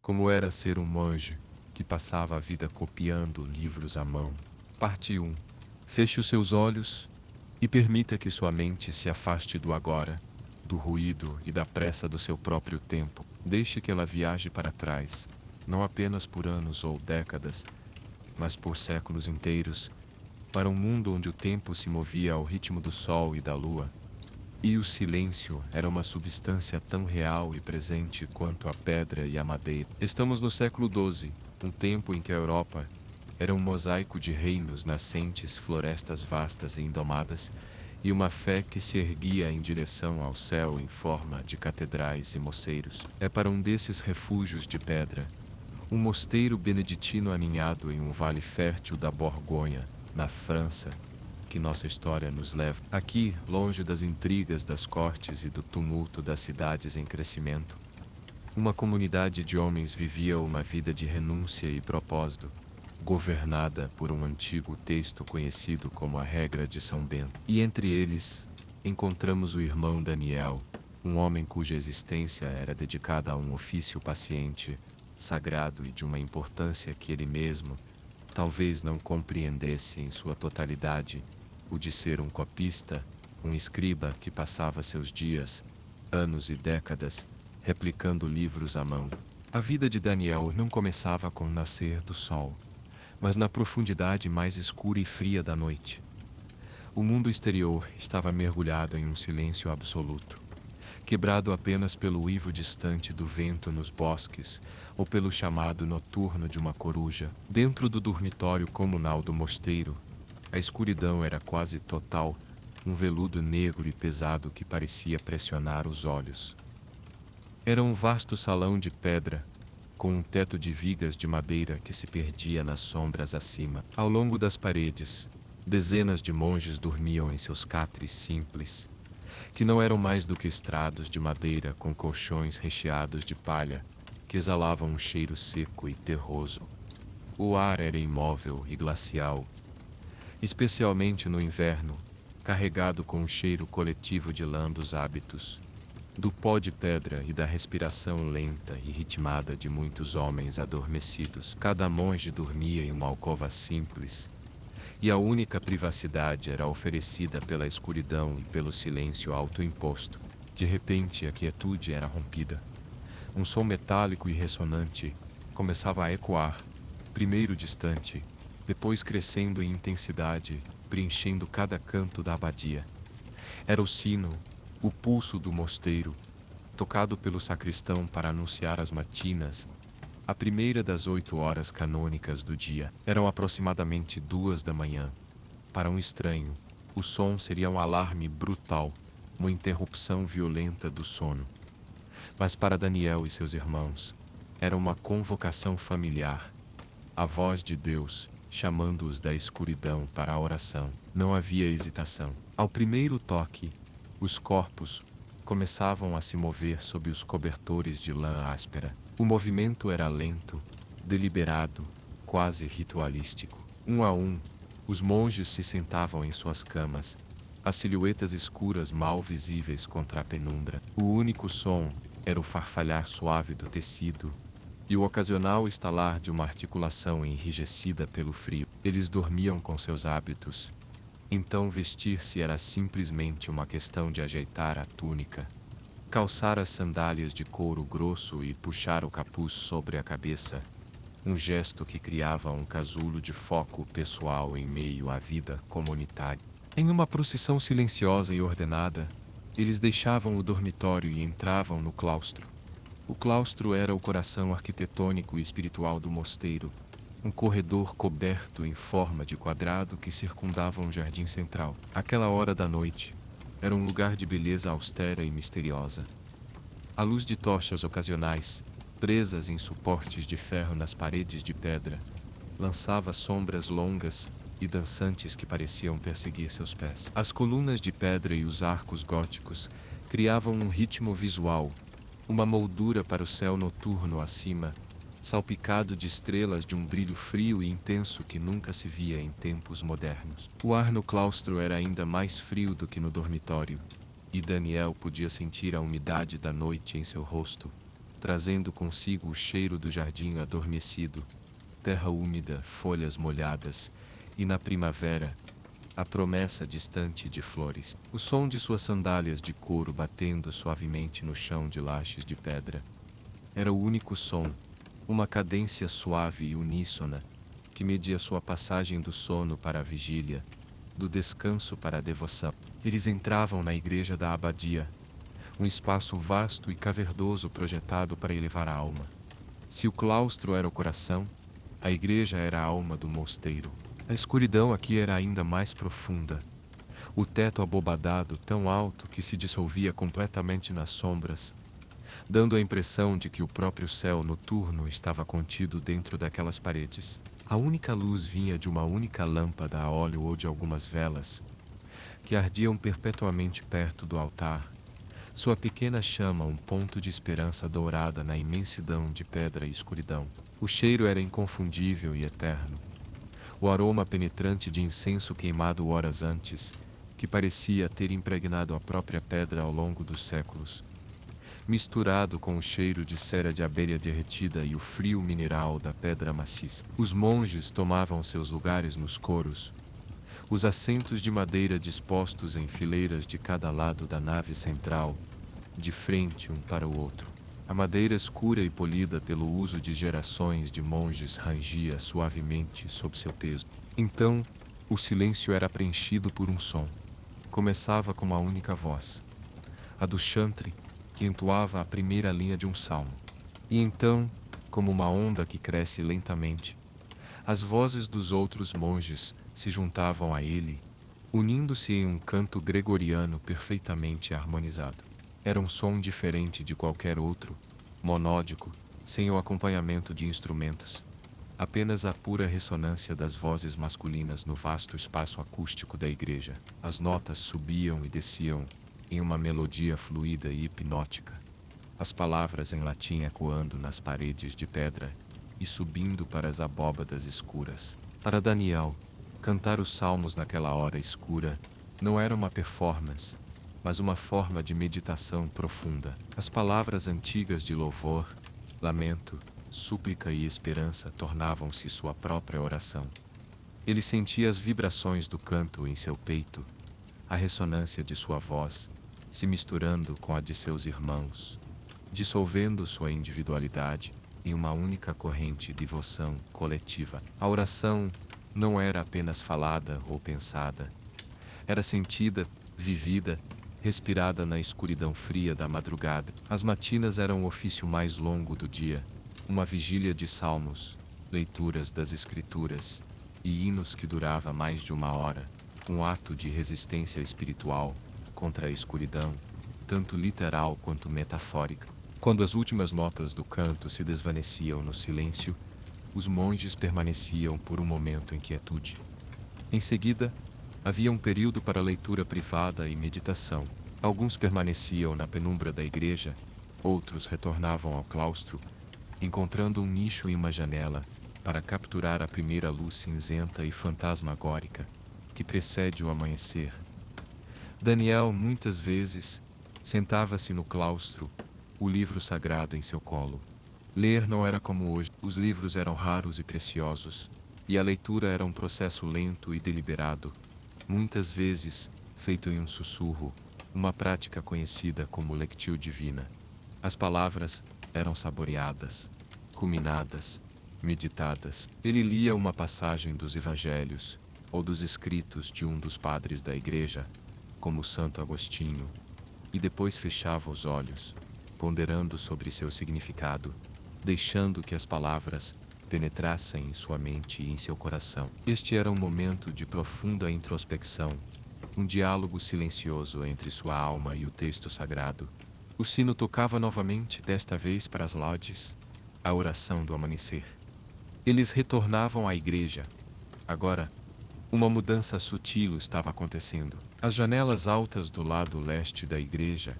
Como era ser um monge que passava a vida copiando livros à mão. Parte 1. Feche os seus olhos e permita que sua mente se afaste do agora, do ruído e da pressa do seu próprio tempo. Deixe que ela viaje para trás, não apenas por anos ou décadas, mas por séculos inteiros, para um mundo onde o tempo se movia ao ritmo do sol e da lua. E o silêncio era uma substância tão real e presente quanto a pedra e a madeira. Estamos no século XII, um tempo em que a Europa era um mosaico de reinos nascentes, florestas vastas e indomadas, e uma fé que se erguia em direção ao céu em forma de catedrais e moceiros. É para um desses refúgios de pedra, um mosteiro beneditino aninhado em um vale fértil da Borgonha, na França, que nossa história nos leva. Aqui, longe das intrigas das cortes e do tumulto das cidades em crescimento, uma comunidade de homens vivia uma vida de renúncia e propósito, governada por um antigo texto conhecido como a Regra de São Bento. E entre eles, encontramos o irmão Daniel, um homem cuja existência era dedicada a um ofício paciente, sagrado e de uma importância que ele mesmo talvez não compreendesse em sua totalidade, o de ser um copista, um escriba que passava seus dias, anos e décadas, replicando livros à mão. A vida de Daniel não começava com o nascer do sol, mas na profundidade mais escura e fria da noite. O mundo exterior estava mergulhado em um silêncio absoluto, quebrado apenas pelo uivo distante do vento nos bosques ou pelo chamado noturno de uma coruja. Dentro do dormitório comunal do mosteiro, a escuridão era quase total, um veludo negro e pesado que parecia pressionar os olhos. Era um vasto salão de pedra, com um teto de vigas de madeira que se perdia nas sombras acima. Ao longo das paredes, dezenas de monges dormiam em seus catres simples, que não eram mais do que estrados de madeira com colchões recheados de palha, que exalavam um cheiro seco e terroso. O ar era imóvel e glacial, especialmente no inverno, carregado com um cheiro coletivo de lã dos hábitos, do pó de pedra e da respiração lenta e ritmada de muitos homens adormecidos. Cada monge dormia em uma alcova simples, e a única privacidade era oferecida pela escuridão e pelo silêncio autoimposto. De repente, a quietude era rompida. Um som metálico e ressonante começava a ecoar, primeiro distante, depois crescendo em intensidade, preenchendo cada canto da abadia. Era o sino, o pulso do mosteiro, tocado pelo sacristão para anunciar as matinas, a primeira das 8 horas canônicas do dia. Eram aproximadamente 2 da manhã. Para um estranho, o som seria um alarme brutal, uma interrupção violenta do sono. Mas para Daniel e seus irmãos, era uma convocação familiar, a voz de Deus chamando-os da escuridão para a oração. Não havia hesitação. Ao primeiro toque, os corpos começavam a se mover sob os cobertores de lã áspera. O movimento era lento, deliberado, quase ritualístico. Um a um, os monges se sentavam em suas camas, as silhuetas escuras mal visíveis contra a penumbra. O único som era o farfalhar suave do tecido e o ocasional estalar de uma articulação enrijecida pelo frio. Eles dormiam com seus hábitos. Então vestir-se era simplesmente uma questão de ajeitar a túnica, calçar as sandálias de couro grosso e puxar o capuz sobre a cabeça, um gesto que criava um casulo de foco pessoal em meio à vida comunitária. Em uma procissão silenciosa e ordenada, eles deixavam o dormitório e entravam no claustro. O claustro era o coração arquitetônico e espiritual do mosteiro, um corredor coberto em forma de quadrado que circundava um jardim central. Aquela hora da noite era um lugar de beleza austera e misteriosa. A luz de tochas ocasionais, presas em suportes de ferro nas paredes de pedra, lançava sombras longas e dançantes que pareciam perseguir seus pés. As colunas de pedra e os arcos góticos criavam um ritmo visual, uma moldura para o céu noturno acima, salpicado de estrelas de um brilho frio e intenso que nunca se via em tempos modernos. O ar no claustro era ainda mais frio do que no dormitório, e Daniel podia sentir a umidade da noite em seu rosto, trazendo consigo o cheiro do jardim adormecido, terra úmida, folhas molhadas, e na primavera, a promessa distante de flores. O som de suas sandálias de couro batendo suavemente no chão de lajes de pedra. Era o único som, uma cadência suave e uníssona, que media sua passagem do sono para a vigília, do descanso para a devoção. Eles entravam na igreja da abadia, um espaço vasto e cavernoso projetado para elevar a alma. Se o claustro era o coração, a igreja era a alma do mosteiro. A escuridão aqui era ainda mais profunda. O teto abobadado tão alto que se dissolvia completamente nas sombras, dando a impressão de que o próprio céu noturno estava contido dentro daquelas paredes. A única luz vinha de uma única lâmpada a óleo ou de algumas velas, que ardiam perpetuamente perto do altar, sua pequena chama um ponto de esperança dourada na imensidão de pedra e escuridão. O cheiro era inconfundível e eterno. O aroma penetrante de incenso queimado horas antes, que parecia ter impregnado a própria pedra ao longo dos séculos, misturado com o cheiro de cera de abelha derretida e o frio mineral da pedra maciça. Os monges tomavam seus lugares nos coros, os assentos de madeira dispostos em fileiras de cada lado da nave central, de frente um para o outro. A madeira escura e polida pelo uso de gerações de monges rangia suavemente sob seu peso. Então, o silêncio era preenchido por um som. Começava com uma única voz, a do chantre, que entoava a primeira linha de um salmo. E então, como uma onda que cresce lentamente, as vozes dos outros monges se juntavam a ele, unindo-se em um canto gregoriano perfeitamente harmonizado. Era um som diferente de qualquer outro, monódico, sem o acompanhamento de instrumentos, apenas a pura ressonância das vozes masculinas no vasto espaço acústico da igreja. As notas subiam e desciam em uma melodia fluida e hipnótica, as palavras em latim ecoando nas paredes de pedra e subindo para as abóbadas escuras. Para Daniel, cantar os salmos naquela hora escura não era uma performance, mas uma forma de meditação profunda. As palavras antigas de louvor, lamento, súplica e esperança tornavam-se sua própria oração. Ele sentia as vibrações do canto em seu peito, a ressonância de sua voz, se misturando com a de seus irmãos, dissolvendo sua individualidade em uma única corrente de devoção coletiva. A oração não era apenas falada ou pensada, era sentida, vivida, respirada na escuridão fria da madrugada. As matinas eram o ofício mais longo do dia, uma vigília de salmos, leituras das escrituras e hinos que durava mais de uma hora, um ato de resistência espiritual contra a escuridão, tanto literal quanto metafórica. Quando as últimas notas do canto se desvaneciam no silêncio, os monges permaneciam por um momento em quietude. Em seguida, havia um período para leitura privada e meditação. Alguns permaneciam na penumbra da igreja, outros retornavam ao claustro, encontrando um nicho em uma janela para capturar a primeira luz cinzenta e fantasmagórica que precede o amanhecer. Daniel, muitas vezes, sentava-se no claustro, o livro sagrado em seu colo. Ler não era como hoje. Os livros eram raros e preciosos, e a leitura era um processo lento e deliberado, muitas vezes feito em um sussurro, uma prática conhecida como lectio divina. As palavras eram saboreadas, ruminadas, meditadas. Ele lia uma passagem dos evangelhos ou dos escritos de um dos padres da igreja, como Santo Agostinho, e depois fechava os olhos, ponderando sobre seu significado, deixando que as palavras penetrassem em sua mente e em seu coração. Este era um momento de profunda introspecção, um diálogo silencioso entre sua alma e o texto sagrado. O sino tocava novamente, desta vez para as laudes, a oração do amanhecer. Eles retornavam à igreja. Agora, uma mudança sutil estava acontecendo. As janelas altas do lado leste da igreja,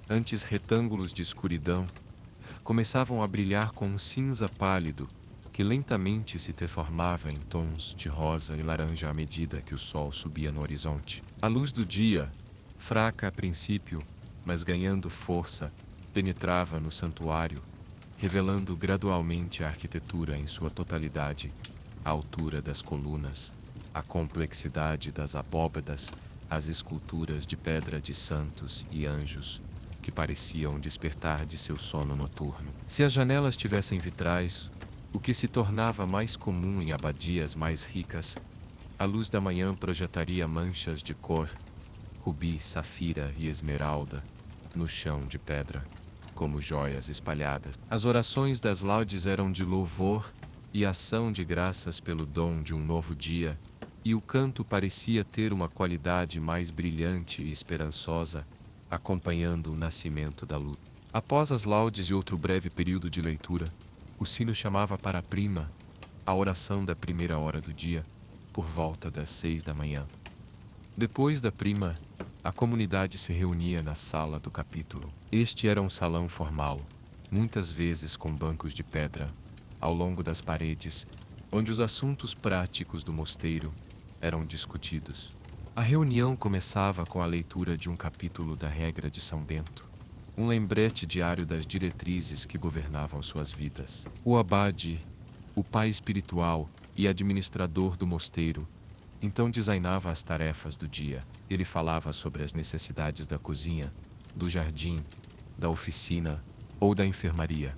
antes retângulos de escuridão, começavam a brilhar com um cinza pálido que lentamente se transformava em tons de rosa e laranja à medida que o sol subia no horizonte. A luz do dia, fraca a princípio, mas ganhando força, penetrava no santuário, revelando gradualmente a arquitetura em sua totalidade, a altura das colunas, a complexidade das abóbadas, as esculturas de pedra de santos e anjos, que pareciam despertar de seu sono noturno. Se as janelas tivessem vitrais, o que se tornava mais comum em abadias mais ricas, a luz da manhã projetaria manchas de cor, rubi, safira e esmeralda, no chão de pedra, como joias espalhadas. As orações das laudes eram de louvor e ação de graças pelo dom de um novo dia, e o canto parecia ter uma qualidade mais brilhante e esperançosa, acompanhando o nascimento da luz. Após as laudes e outro breve período de leitura, o sino chamava para a prima, a oração da primeira hora do dia, por volta das 6 da manhã. Depois da prima, a comunidade se reunia na sala do capítulo. Este era um salão formal, muitas vezes com bancos de pedra, ao longo das paredes, onde os assuntos práticos do mosteiro eram discutidos. A reunião começava com a leitura de um capítulo da regra de São Bento, um lembrete diário das diretrizes que governavam suas vidas. O abade, o pai espiritual e administrador do mosteiro, então designava as tarefas do dia. Ele falava sobre as necessidades da cozinha, do jardim, da oficina ou da enfermaria.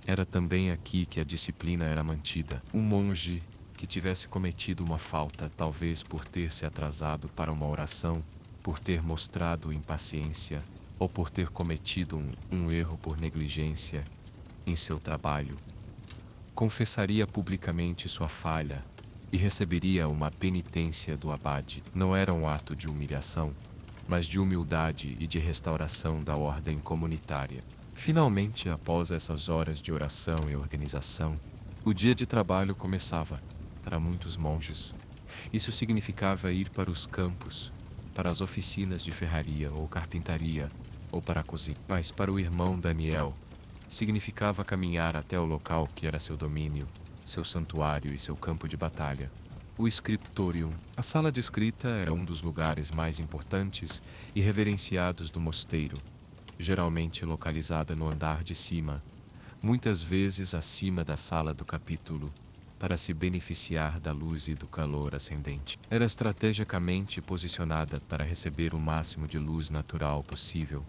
Era também aqui que a disciplina era mantida. Um monge que tivesse cometido uma falta, talvez por ter se atrasado para uma oração, por ter mostrado impaciência ou por ter cometido um erro por negligência em seu trabalho, confessaria publicamente sua falha e receberia uma penitência do abade. Não era um ato de humilhação, mas de humildade e de restauração da ordem comunitária. Finalmente, após essas horas de oração e organização, o dia de trabalho começava. Para muitos monges, isso significava ir para os campos, para as oficinas de ferraria ou carpintaria, ou para a cozinha. Mas para o irmão Daniel, significava caminhar até o local que era seu domínio, seu santuário e seu campo de batalha. O scriptorium, a sala de escrita, era um dos lugares mais importantes e reverenciados do mosteiro, geralmente localizada no andar de cima, muitas vezes acima da sala do capítulo, para se beneficiar da luz e do calor ascendente. Era estrategicamente posicionada para receber o máximo de luz natural possível,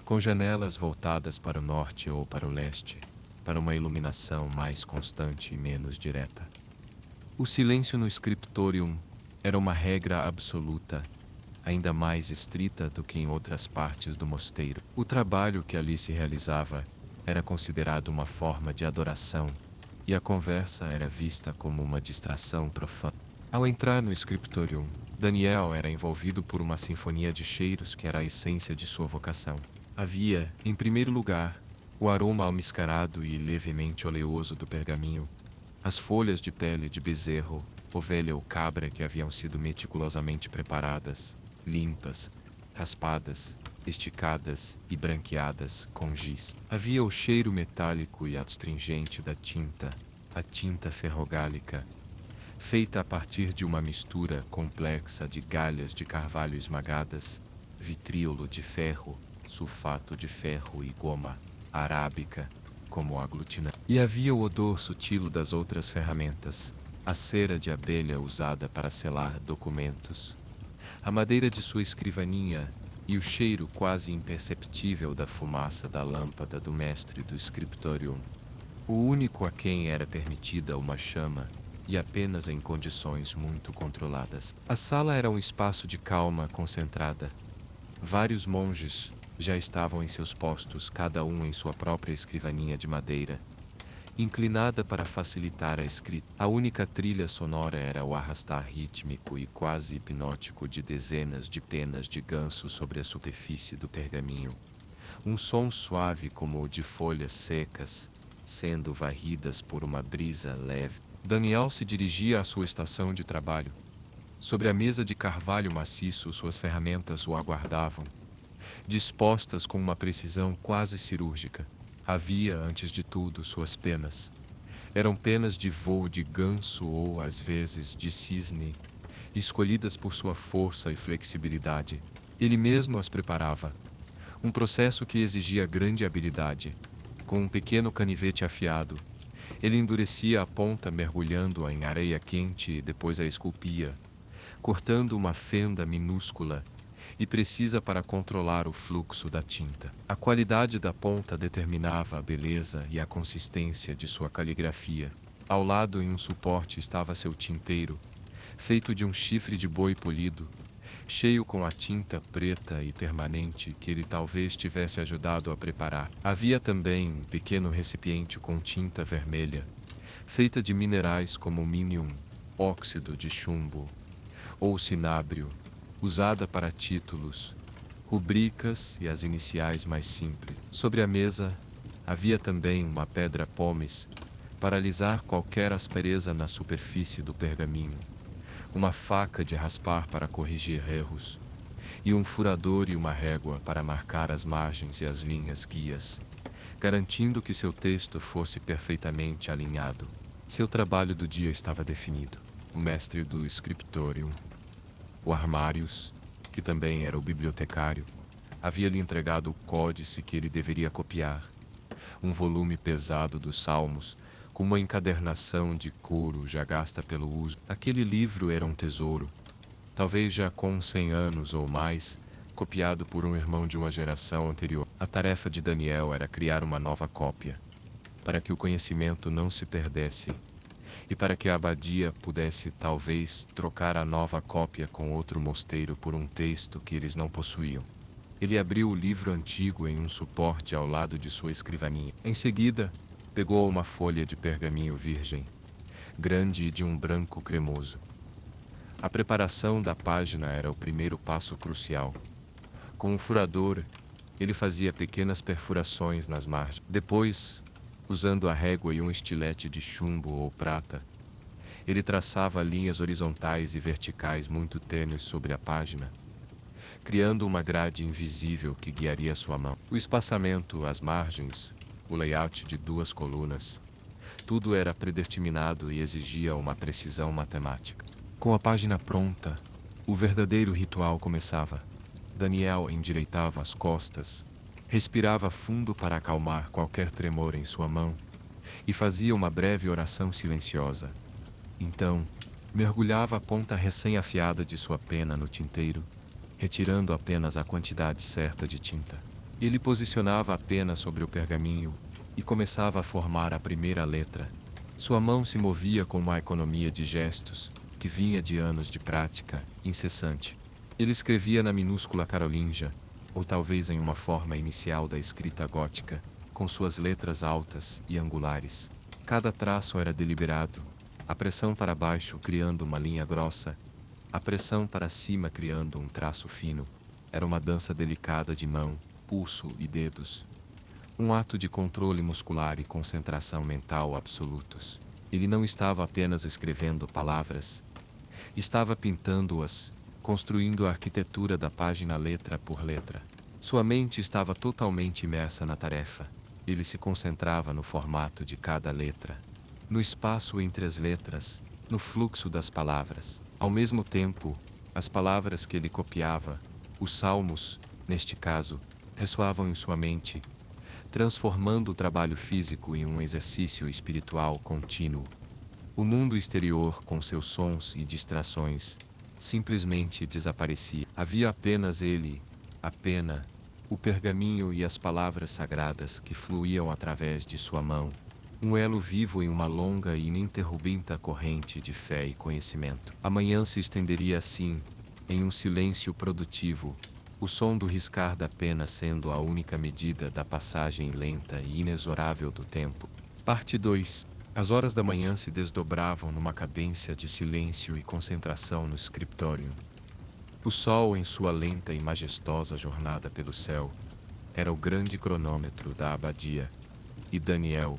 com janelas voltadas para o norte ou para o leste, para uma iluminação mais constante e menos direta. O silêncio no scriptorium era uma regra absoluta, ainda mais estrita do que em outras partes do mosteiro. O trabalho que ali se realizava era considerado uma forma de adoração, e a conversa era vista como uma distração profana. Ao entrar no scriptorium, Daniel era envolvido por uma sinfonia de cheiros que era a essência de sua vocação. Havia, em primeiro lugar, o aroma almiscarado e levemente oleoso do pergaminho, as folhas de pele de bezerro, ovelha ou cabra que haviam sido meticulosamente preparadas, limpas, raspadas, esticadas e branqueadas com giz. Havia o cheiro metálico e astringente da tinta, a tinta ferrogálica, feita a partir de uma mistura complexa de galhas de carvalho esmagadas, vitríolo de ferro, sulfato de ferro e goma arábica como aglutinante. E havia o odor sutil das outras ferramentas, a cera de abelha usada para selar documentos, a madeira de sua escrivaninha e o cheiro quase imperceptível da fumaça da lâmpada do mestre do scriptorium, o único a quem era permitida uma chama e apenas em condições muito controladas. A sala era um espaço de calma concentrada. Vários monges já estavam em seus postos, cada um em sua própria escrivaninha de madeira, inclinada para facilitar a escrita. A única trilha sonora era o arrastar rítmico e quase hipnótico de dezenas de penas de ganso sobre a superfície do pergaminho. Um som suave como o de folhas secas, sendo varridas por uma brisa leve. Daniel se dirigia à sua estação de trabalho. Sobre a mesa de carvalho maciço, suas ferramentas o aguardavam, dispostas com uma precisão quase cirúrgica. Havia, antes de tudo, suas penas. Eram penas de voo de ganso ou, às vezes, de cisne, escolhidas por sua força e flexibilidade. Ele mesmo as preparava, um processo que exigia grande habilidade, Com um pequeno canivete afiado, ele endurecia a ponta mergulhando-a em areia quente e depois a esculpia, cortando uma fenda minúscula e precisa para controlar o fluxo da tinta. A qualidade da ponta determinava a beleza e a consistência de sua caligrafia. Ao lado, em um suporte, estava seu tinteiro, feito de um chifre de boi polido, cheio com a tinta preta e permanente que ele talvez tivesse ajudado a preparar. Havia também um pequeno recipiente com tinta vermelha, feita de minerais como minium, óxido de chumbo ou cinábrio, usada para títulos, rubricas e as iniciais mais simples. Sobre a mesa havia também uma pedra pómez para alisar qualquer aspereza na superfície do pergaminho, uma faca de raspar para corrigir erros, e um furador e uma régua para marcar as margens e as linhas guias, garantindo que seu texto fosse perfeitamente alinhado. Seu trabalho do dia estava definido. O mestre do scriptorium, o Armários, que também era o bibliotecário, havia-lhe entregado o códice que ele deveria copiar, um volume pesado dos Salmos, com uma encadernação de couro já gasta pelo uso. Aquele livro era um tesouro, talvez já com 100 anos ou mais, copiado por um irmão de uma geração anterior. A tarefa de Daniel era criar uma nova cópia, para que o conhecimento não se perdesse, e para que a abadia pudesse, talvez, trocar a nova cópia com outro mosteiro por um texto que eles não possuíam. Ele abriu o livro antigo em um suporte ao lado de sua escrivaninha. Em seguida, pegou uma folha de pergaminho virgem, grande e de um branco cremoso. A preparação da página era o primeiro passo crucial. Com um furador, ele fazia pequenas perfurações nas margens. Depois, usando a régua e um estilete de chumbo ou prata, ele traçava linhas horizontais e verticais muito tênues sobre a página, criando uma grade invisível que guiaria sua mão. O espaçamento, as margens, o layout de 2 colunas, tudo era predeterminado e exigia uma precisão matemática. Com a página pronta, o verdadeiro ritual começava. Daniel endireitava as costas, respirava fundo para acalmar qualquer tremor em sua mão e fazia uma breve oração silenciosa. Então, mergulhava a ponta recém-afiada de sua pena no tinteiro, retirando apenas a quantidade certa de tinta. Ele posicionava a pena sobre o pergaminho e começava a formar a primeira letra. Sua mão se movia com uma economia de gestos que vinha de anos de prática incessante. Ele escrevia na minúscula carolingia, ou talvez em uma forma inicial da escrita gótica, com suas letras altas e angulares. Cada traço era deliberado, a pressão para baixo criando uma linha grossa, a pressão para cima criando um traço fino. Era uma dança delicada de mão, pulso e dedos. Um ato de controle muscular e concentração mental absolutos. Ele não estava apenas escrevendo palavras, estava pintando-as, construindo a arquitetura da página letra por letra. Sua mente estava totalmente imersa na tarefa. Ele se concentrava no formato de cada letra, no espaço entre as letras, no fluxo das palavras. Ao mesmo tempo, as palavras que ele copiava, os salmos, neste caso, ressoavam em sua mente, transformando o trabalho físico em um exercício espiritual contínuo. O mundo exterior, com seus sons e distrações, simplesmente desaparecia. Havia apenas ele, a pena, o pergaminho e as palavras sagradas que fluíam através de sua mão, um elo vivo em uma longa e ininterrupta corrente de fé e conhecimento. A manhã se estenderia assim, em um silêncio produtivo, o som do riscar da pena sendo a única medida da passagem lenta e inexorável do tempo. Parte 2. As horas da manhã se desdobravam numa cadência de silêncio e concentração no scriptorium. O sol, em sua lenta e majestosa jornada pelo céu, era o grande cronômetro da abadia, e Daniel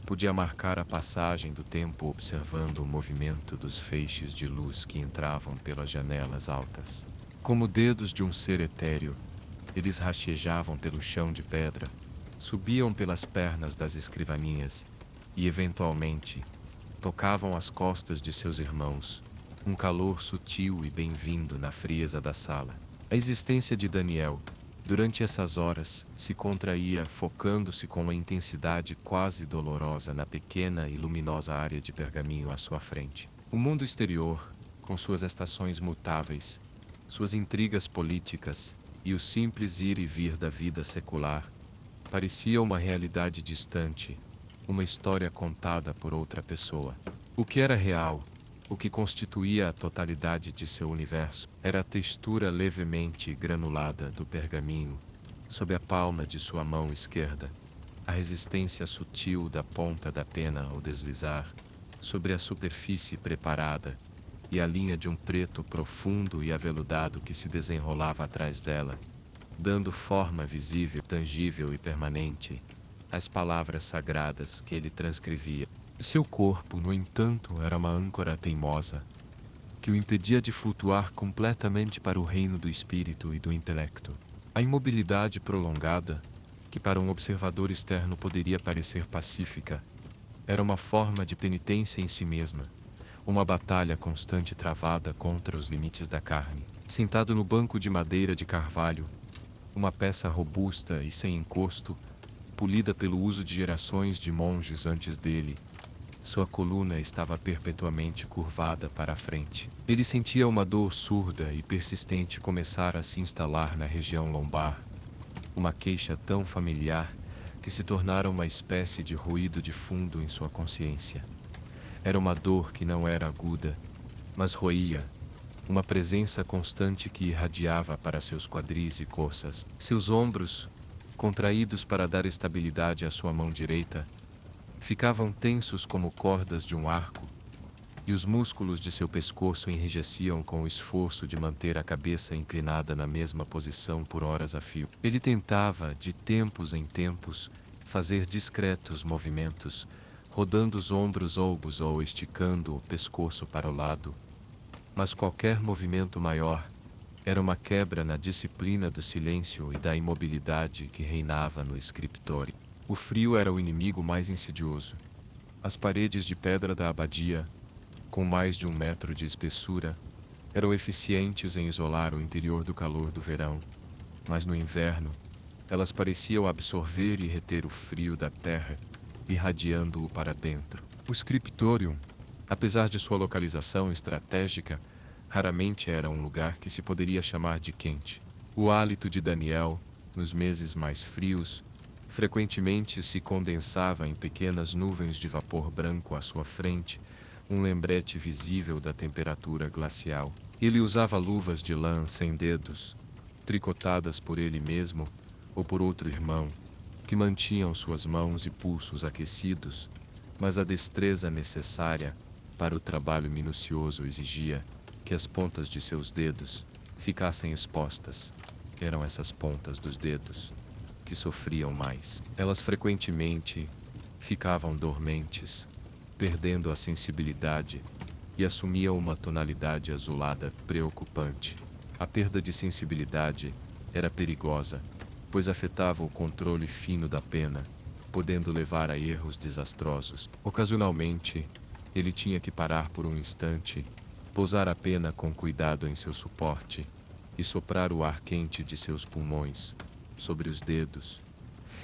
podia marcar a passagem do tempo observando o movimento dos feixes de luz que entravam pelas janelas altas. Como dedos de um ser etéreo, eles rastejavam pelo chão de pedra, subiam pelas pernas das escrivaninhas e, eventualmente, tocavam as costas de seus irmãos, um calor sutil e bem-vindo na frieza da sala. A existência de Daniel, Durante essas horas, se contraía, focando-se com uma intensidade quase dolorosa na pequena e luminosa área de pergaminho à sua frente. O mundo exterior, com suas estações mutáveis, suas intrigas políticas e o simples ir e vir da vida secular, parecia uma realidade distante, uma história contada por outra pessoa. O que era real, o que constituía a totalidade de seu universo, era a textura levemente granulada do pergaminho sob a palma de sua mão esquerda, a resistência sutil da ponta da pena ao deslizar sobre a superfície preparada e a linha de um preto profundo e aveludado que se desenrolava atrás dela, dando forma visível, tangível e permanente às palavras sagradas que ele transcrevia. Seu corpo, no entanto, era uma âncora teimosa, que o impedia de flutuar completamente para o reino do espírito e do intelecto. A imobilidade prolongada, que para um observador externo poderia parecer pacífica, era uma forma de penitência em si mesma, uma batalha constante travada contra os limites da carne. Sentado no banco de madeira de carvalho, uma peça robusta e sem encosto, polida pelo uso de gerações de monges antes dele, sua coluna estava perpetuamente curvada para a frente. Ele sentia uma dor surda e persistente começar a se instalar na região lombar, uma queixa tão familiar que se tornara uma espécie de ruído de fundo em sua consciência. Era uma dor que não era aguda, mas roía, uma presença constante que irradiava para seus quadris e coxas. Seus ombros, contraídos para dar estabilidade à sua mão direita, ficavam tensos como cordas de um arco, e os músculos de seu pescoço enrijeciam com o esforço de manter a cabeça inclinada na mesma posição por horas a fio. Ele tentava, de tempos em tempos, fazer discretos movimentos, rodando os ombros ombros ou esticando o pescoço para o lado, mas qualquer movimento maior era uma quebra na disciplina do silêncio e da imobilidade que reinava no escritório. O frio era o inimigo mais insidioso. As paredes de pedra da abadia, com mais de 1 metro de espessura, eram eficientes em isolar o interior do calor do verão, mas no inverno, elas pareciam absorver e reter o frio da terra, irradiando-o para dentro. O scriptorium, apesar de sua localização estratégica, raramente era um lugar que se poderia chamar de quente. O hálito de Daniel, nos meses mais frios, frequentemente se condensava em pequenas nuvens de vapor branco à sua frente, um lembrete visível da temperatura glacial. Ele usava luvas de lã sem dedos, tricotadas por ele mesmo ou por outro irmão, que mantinham suas mãos e pulsos aquecidos, mas a destreza necessária para o trabalho minucioso exigia que as pontas de seus dedos ficassem expostas. Eram essas pontas dos dedos que sofriam mais. Elas frequentemente ficavam dormentes, perdendo a sensibilidade, e assumiam uma tonalidade azulada preocupante. A perda de sensibilidade era perigosa, pois afetava o controle fino da pena, podendo levar a erros desastrosos. Ocasionalmente, ele tinha que parar por um instante, pousar a pena com cuidado em seu suporte e soprar o ar quente de seus pulmões sobre os dedos,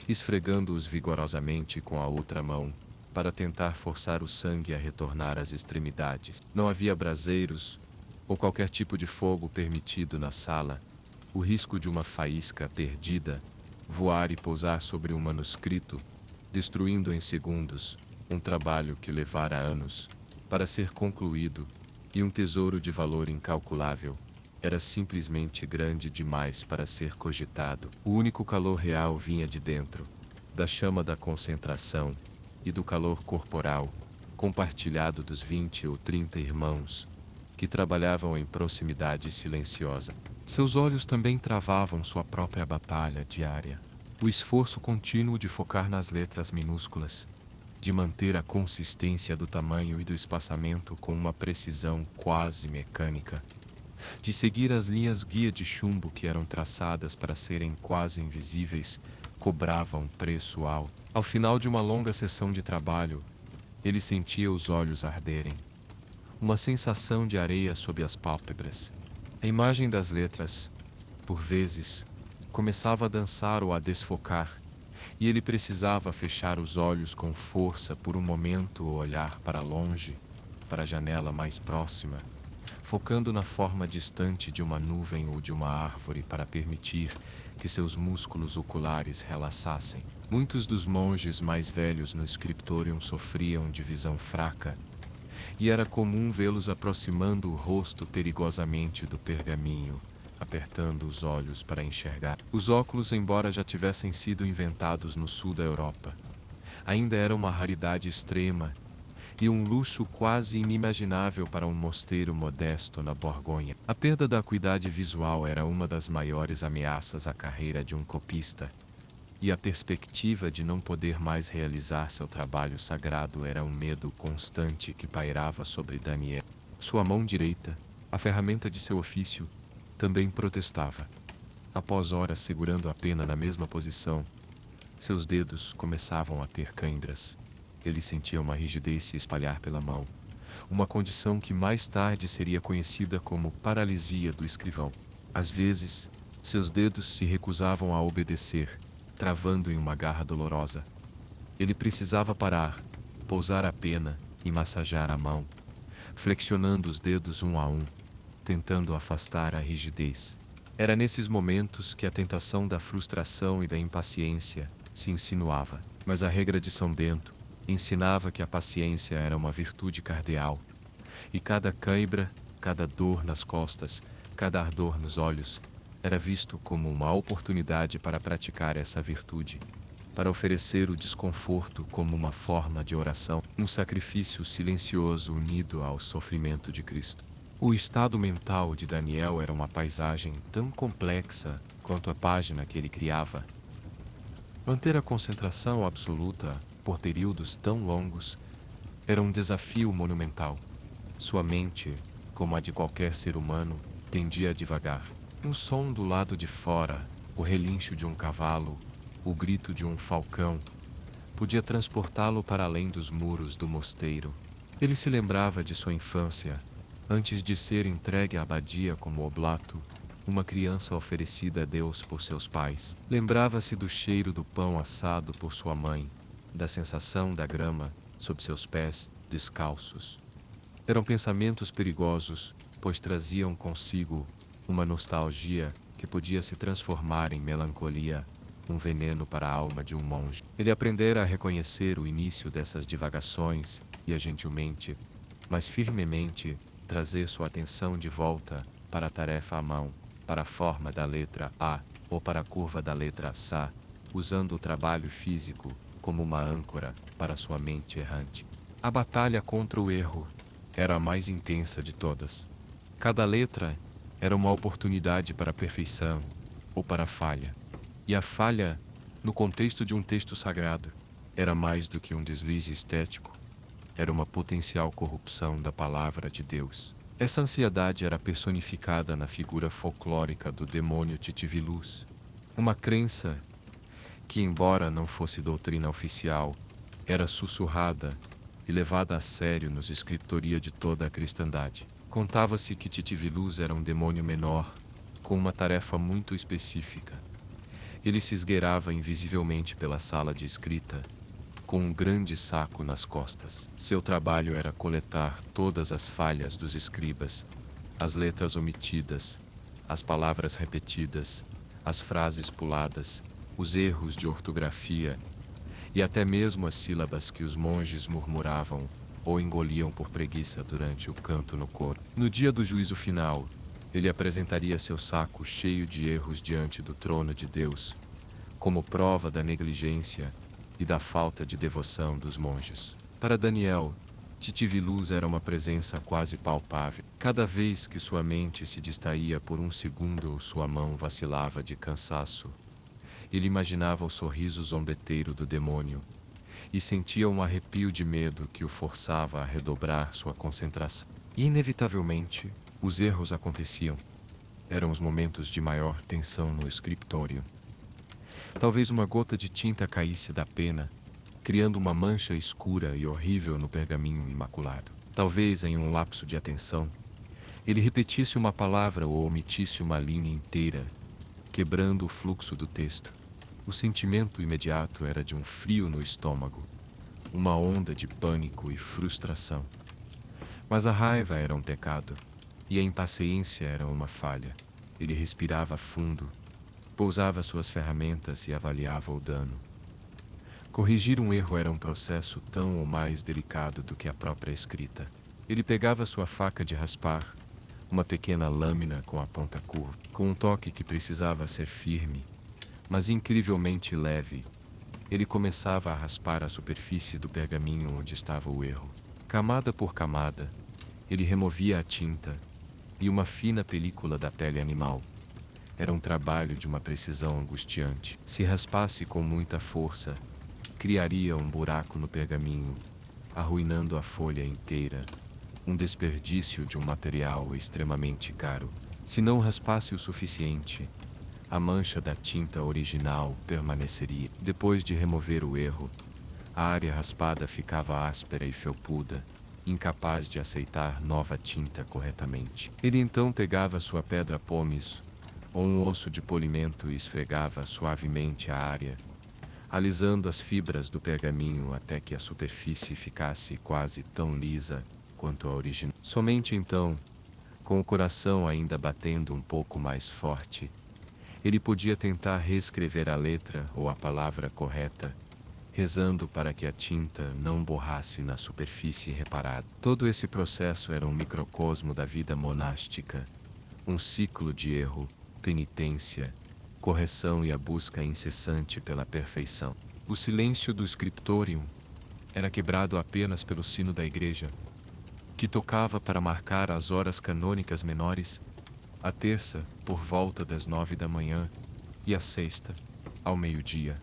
esfregando-os vigorosamente com a outra mão, para tentar forçar o sangue a retornar às extremidades. Não havia braseiros ou qualquer tipo de fogo permitido na sala. O risco de uma faísca perdida, voar e pousar sobre um manuscrito, destruindo em segundos um trabalho que levara anos para ser concluído, e um tesouro de valor incalculável, era simplesmente grande demais para ser cogitado. O único calor real vinha de dentro, da chama da concentração e do calor corporal, compartilhado dos 20 ou 30 irmãos que trabalhavam em proximidade silenciosa. Seus olhos também travavam sua própria batalha diária, o esforço contínuo de focar nas letras minúsculas, de manter a consistência do tamanho e do espaçamento com uma precisão quase mecânica, de seguir as linhas guia de chumbo que eram traçadas para serem quase invisíveis, cobrava um preço alto. Ao final de uma longa sessão de trabalho, ele sentia os olhos arderem. Uma sensação de areia sob as pálpebras. A imagem das letras, por vezes, começava a dançar ou a desfocar, e ele precisava fechar os olhos com força por um momento ou olhar para longe, para a janela mais próxima, focando na forma distante de uma nuvem ou de uma árvore para permitir que seus músculos oculares relaxassem. Muitos dos monges mais velhos no scriptorium sofriam de visão fraca, e era comum vê-los aproximando o rosto perigosamente do pergaminho, apertando os olhos para enxergar. Os óculos, embora já tivessem sido inventados no sul da Europa, ainda eram uma raridade extrema e um luxo quase inimaginável para um mosteiro modesto na Borgonha. A perda da acuidade visual era uma das maiores ameaças à carreira de um copista, e a perspectiva de não poder mais realizar seu trabalho sagrado era um medo constante que pairava sobre Daniel. Sua mão direita, a ferramenta de seu ofício, também protestava. Após horas segurando a pena na mesma posição, seus dedos começavam a ter câimbras. Ele sentia uma rigidez se espalhar pela mão, uma condição que mais tarde seria conhecida como paralisia do escrivão. Às vezes, seus dedos se recusavam a obedecer, travando em uma garra dolorosa. Ele precisava parar, pousar a pena e massagear a mão, flexionando os dedos um a um, tentando afastar a rigidez. Era nesses momentos que a tentação da frustração e da impaciência se insinuava, mas a regra de São Bento ensinava que a paciência era uma virtude cardeal, e cada cãibra, cada dor nas costas, cada ardor nos olhos, era visto como uma oportunidade para praticar essa virtude, para oferecer o desconforto como uma forma de oração, um sacrifício silencioso unido ao sofrimento de Cristo. O estado mental de Daniel era uma paisagem tão complexa quanto a página que ele criava. Manter a concentração absoluta por períodos tão longos era um desafio monumental. Sua mente, como a de qualquer ser humano, tendia a divagar. Um som do lado de fora, o relincho de um cavalo, o grito de um falcão, podia transportá-lo para além dos muros do mosteiro. Ele se lembrava de sua infância, antes de ser entregue à abadia como oblato, uma criança oferecida a Deus por seus pais. Lembrava-se do cheiro do pão assado por sua mãe, da sensação da grama sob seus pés descalços. Eram pensamentos perigosos, pois traziam consigo uma nostalgia que podia se transformar em melancolia, um veneno para a alma de um monge. Ele aprendera a reconhecer o início dessas divagações e a gentilmente, mas firmemente, trazer sua atenção de volta para a tarefa à mão, para a forma da letra A ou para a curva da letra Sá, usando o trabalho físico como uma âncora para sua mente errante. A batalha contra o erro era a mais intensa de todas. Cada letra era uma oportunidade para a perfeição ou para a falha. E a falha, no contexto de um texto sagrado, era mais do que um deslize estético. Era uma potencial corrupção da palavra de Deus. Essa ansiedade era personificada na figura folclórica do demônio Titivilus, uma crença que, embora não fosse doutrina oficial, era sussurrada e levada a sério nos scriptoria de toda a cristandade. Contava-se que Titivilus era um demônio menor, com uma tarefa muito específica. Ele se esgueirava invisivelmente pela sala de escrita, com um grande saco nas costas. Seu trabalho era coletar todas as falhas dos escribas, as letras omitidas, as palavras repetidas, as frases puladas, os erros de ortografia e até mesmo as sílabas que os monges murmuravam ou engoliam por preguiça durante o canto no coro. No dia do juízo final, ele apresentaria seu saco cheio de erros diante do trono de Deus, como prova da negligência e da falta de devoção dos monges. Para Daniel, Titivilus era uma presença quase palpável. Cada vez que sua mente se distraía por um segundo ou sua mão vacilava de cansaço, ele imaginava o sorriso zombeteiro do demônio e sentia um arrepio de medo que o forçava a redobrar sua concentração. E, inevitavelmente, os erros aconteciam. Eram os momentos de maior tensão no escritório. Talvez uma gota de tinta caísse da pena, criando uma mancha escura e horrível no pergaminho imaculado. Talvez, em um lapso de atenção, ele repetisse uma palavra ou omitisse uma linha inteira, quebrando o fluxo do texto. O sentimento imediato era de um frio no estômago, uma onda de pânico e frustração. Mas a raiva era um pecado, e a impaciência era uma falha. Ele respirava fundo, pousava suas ferramentas e avaliava o dano. Corrigir um erro era um processo tão ou mais delicado do que a própria escrita. Ele pegava sua faca de raspar, uma pequena lâmina com a ponta curva, com um toque que precisava ser firme, mas incrivelmente leve. Ele começava a raspar a superfície do pergaminho onde estava o erro. Camada por camada, ele removia a tinta e uma fina película da pele animal. Era um trabalho de uma precisão angustiante. Se raspasse com muita força, criaria um buraco no pergaminho, arruinando a folha inteira, um desperdício de um material extremamente caro. Se não raspasse o suficiente, a mancha da tinta original permaneceria. Depois de remover o erro, a área raspada ficava áspera e felpuda, incapaz de aceitar nova tinta corretamente. Ele então pegava sua pedra pómez ou um osso de polimento e esfregava suavemente a área, alisando as fibras do pergaminho até que a superfície ficasse quase tão lisa quanto a original. Somente então, com o coração ainda batendo um pouco mais forte, ele podia tentar reescrever a letra ou a palavra correta, rezando para que a tinta não borrasse na superfície reparada. Todo esse processo era um microcosmo da vida monástica, um ciclo de erro, penitência, correção e a busca incessante pela perfeição. O silêncio do scriptorium era quebrado apenas pelo sino da igreja, que tocava para marcar as horas canônicas menores, a terça por volta das 9 da manhã e a sexta ao meio-dia.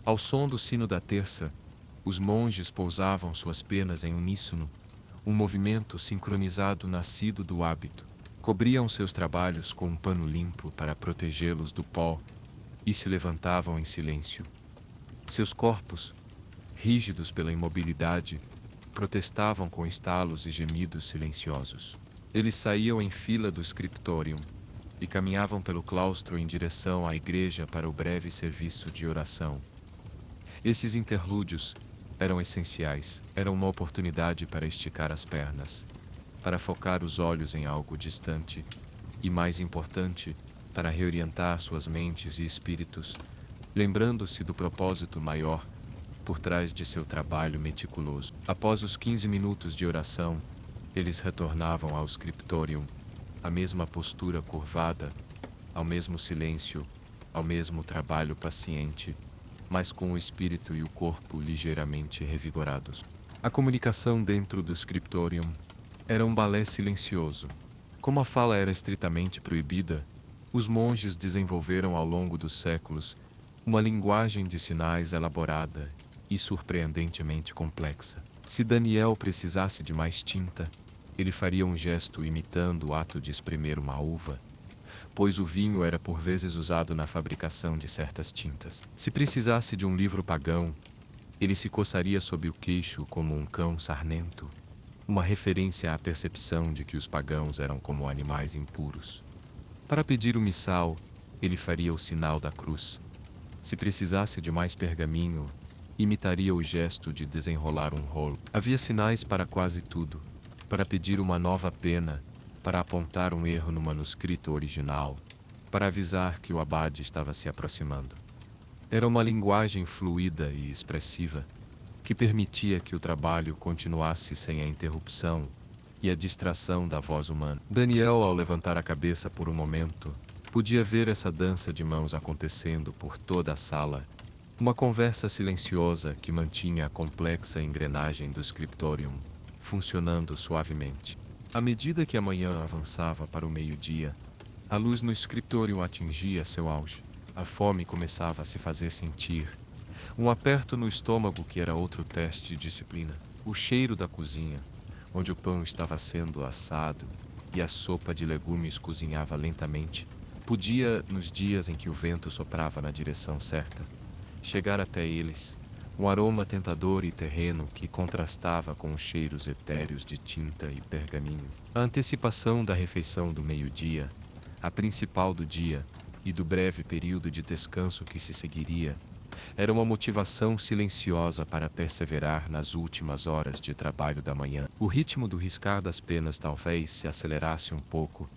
Ao som do sino da terça, os monges pousavam suas penas em uníssono, um movimento sincronizado nascido do hábito. Cobriam seus trabalhos com um pano limpo para protegê-los do pó e se levantavam em silêncio. Seus corpos, rígidos pela imobilidade, protestavam com estalos e gemidos silenciosos. Eles saíam em fila do scriptorium e caminhavam pelo claustro em direção à igreja para o breve serviço de oração. Esses interlúdios eram essenciais, eram uma oportunidade para esticar as pernas, para focar os olhos em algo distante e, mais importante, para reorientar suas mentes e espíritos, lembrando-se do propósito maior por trás de seu trabalho meticuloso. Após os 15 minutos de oração, eles retornavam ao scriptorium, à mesma postura curvada, ao mesmo silêncio, ao mesmo trabalho paciente, mas com o espírito e o corpo ligeiramente revigorados. A comunicação dentro do scriptorium era um balé silencioso. Como a fala era estritamente proibida, os monges desenvolveram ao longo dos séculos uma linguagem de sinais elaborada e surpreendentemente complexa. Se Daniel precisasse de mais tinta, ele faria um gesto imitando o ato de espremer uma uva, pois o vinho era por vezes usado na fabricação de certas tintas. Se precisasse de um livro pagão, ele se coçaria sob o queixo como um cão sarnento, uma referência à percepção de que os pagãos eram como animais impuros. Para pedir o missal, ele faria o sinal da cruz. Se precisasse de mais pergaminho, imitaria o gesto de desenrolar um rolo. Havia sinais para quase tudo. Para pedir uma nova pena, para apontar um erro no manuscrito original, para avisar que o abade estava se aproximando. Era uma linguagem fluida e expressiva, que permitia que o trabalho continuasse sem a interrupção e a distração da voz humana. Daniel, ao levantar a cabeça por um momento, podia ver essa dança de mãos acontecendo por toda a sala, uma conversa silenciosa que mantinha a complexa engrenagem do scriptorium funcionando suavemente. À medida que a manhã avançava para o meio-dia, a luz no scriptorium atingia seu auge. A fome começava a se fazer sentir, um aperto no estômago que era outro teste de disciplina. O cheiro da cozinha, onde o pão estava sendo assado e a sopa de legumes cozinhava lentamente, podia, nos dias em que o vento soprava na direção certa, chegar até eles, um aroma tentador e terreno que contrastava com os cheiros etéreos de tinta e pergaminho. A antecipação da refeição do meio-dia, a principal do dia, e do breve período de descanso que se seguiria, era uma motivação silenciosa para perseverar nas últimas horas de trabalho da manhã. O ritmo do riscar das penas talvez se acelerasse um pouco,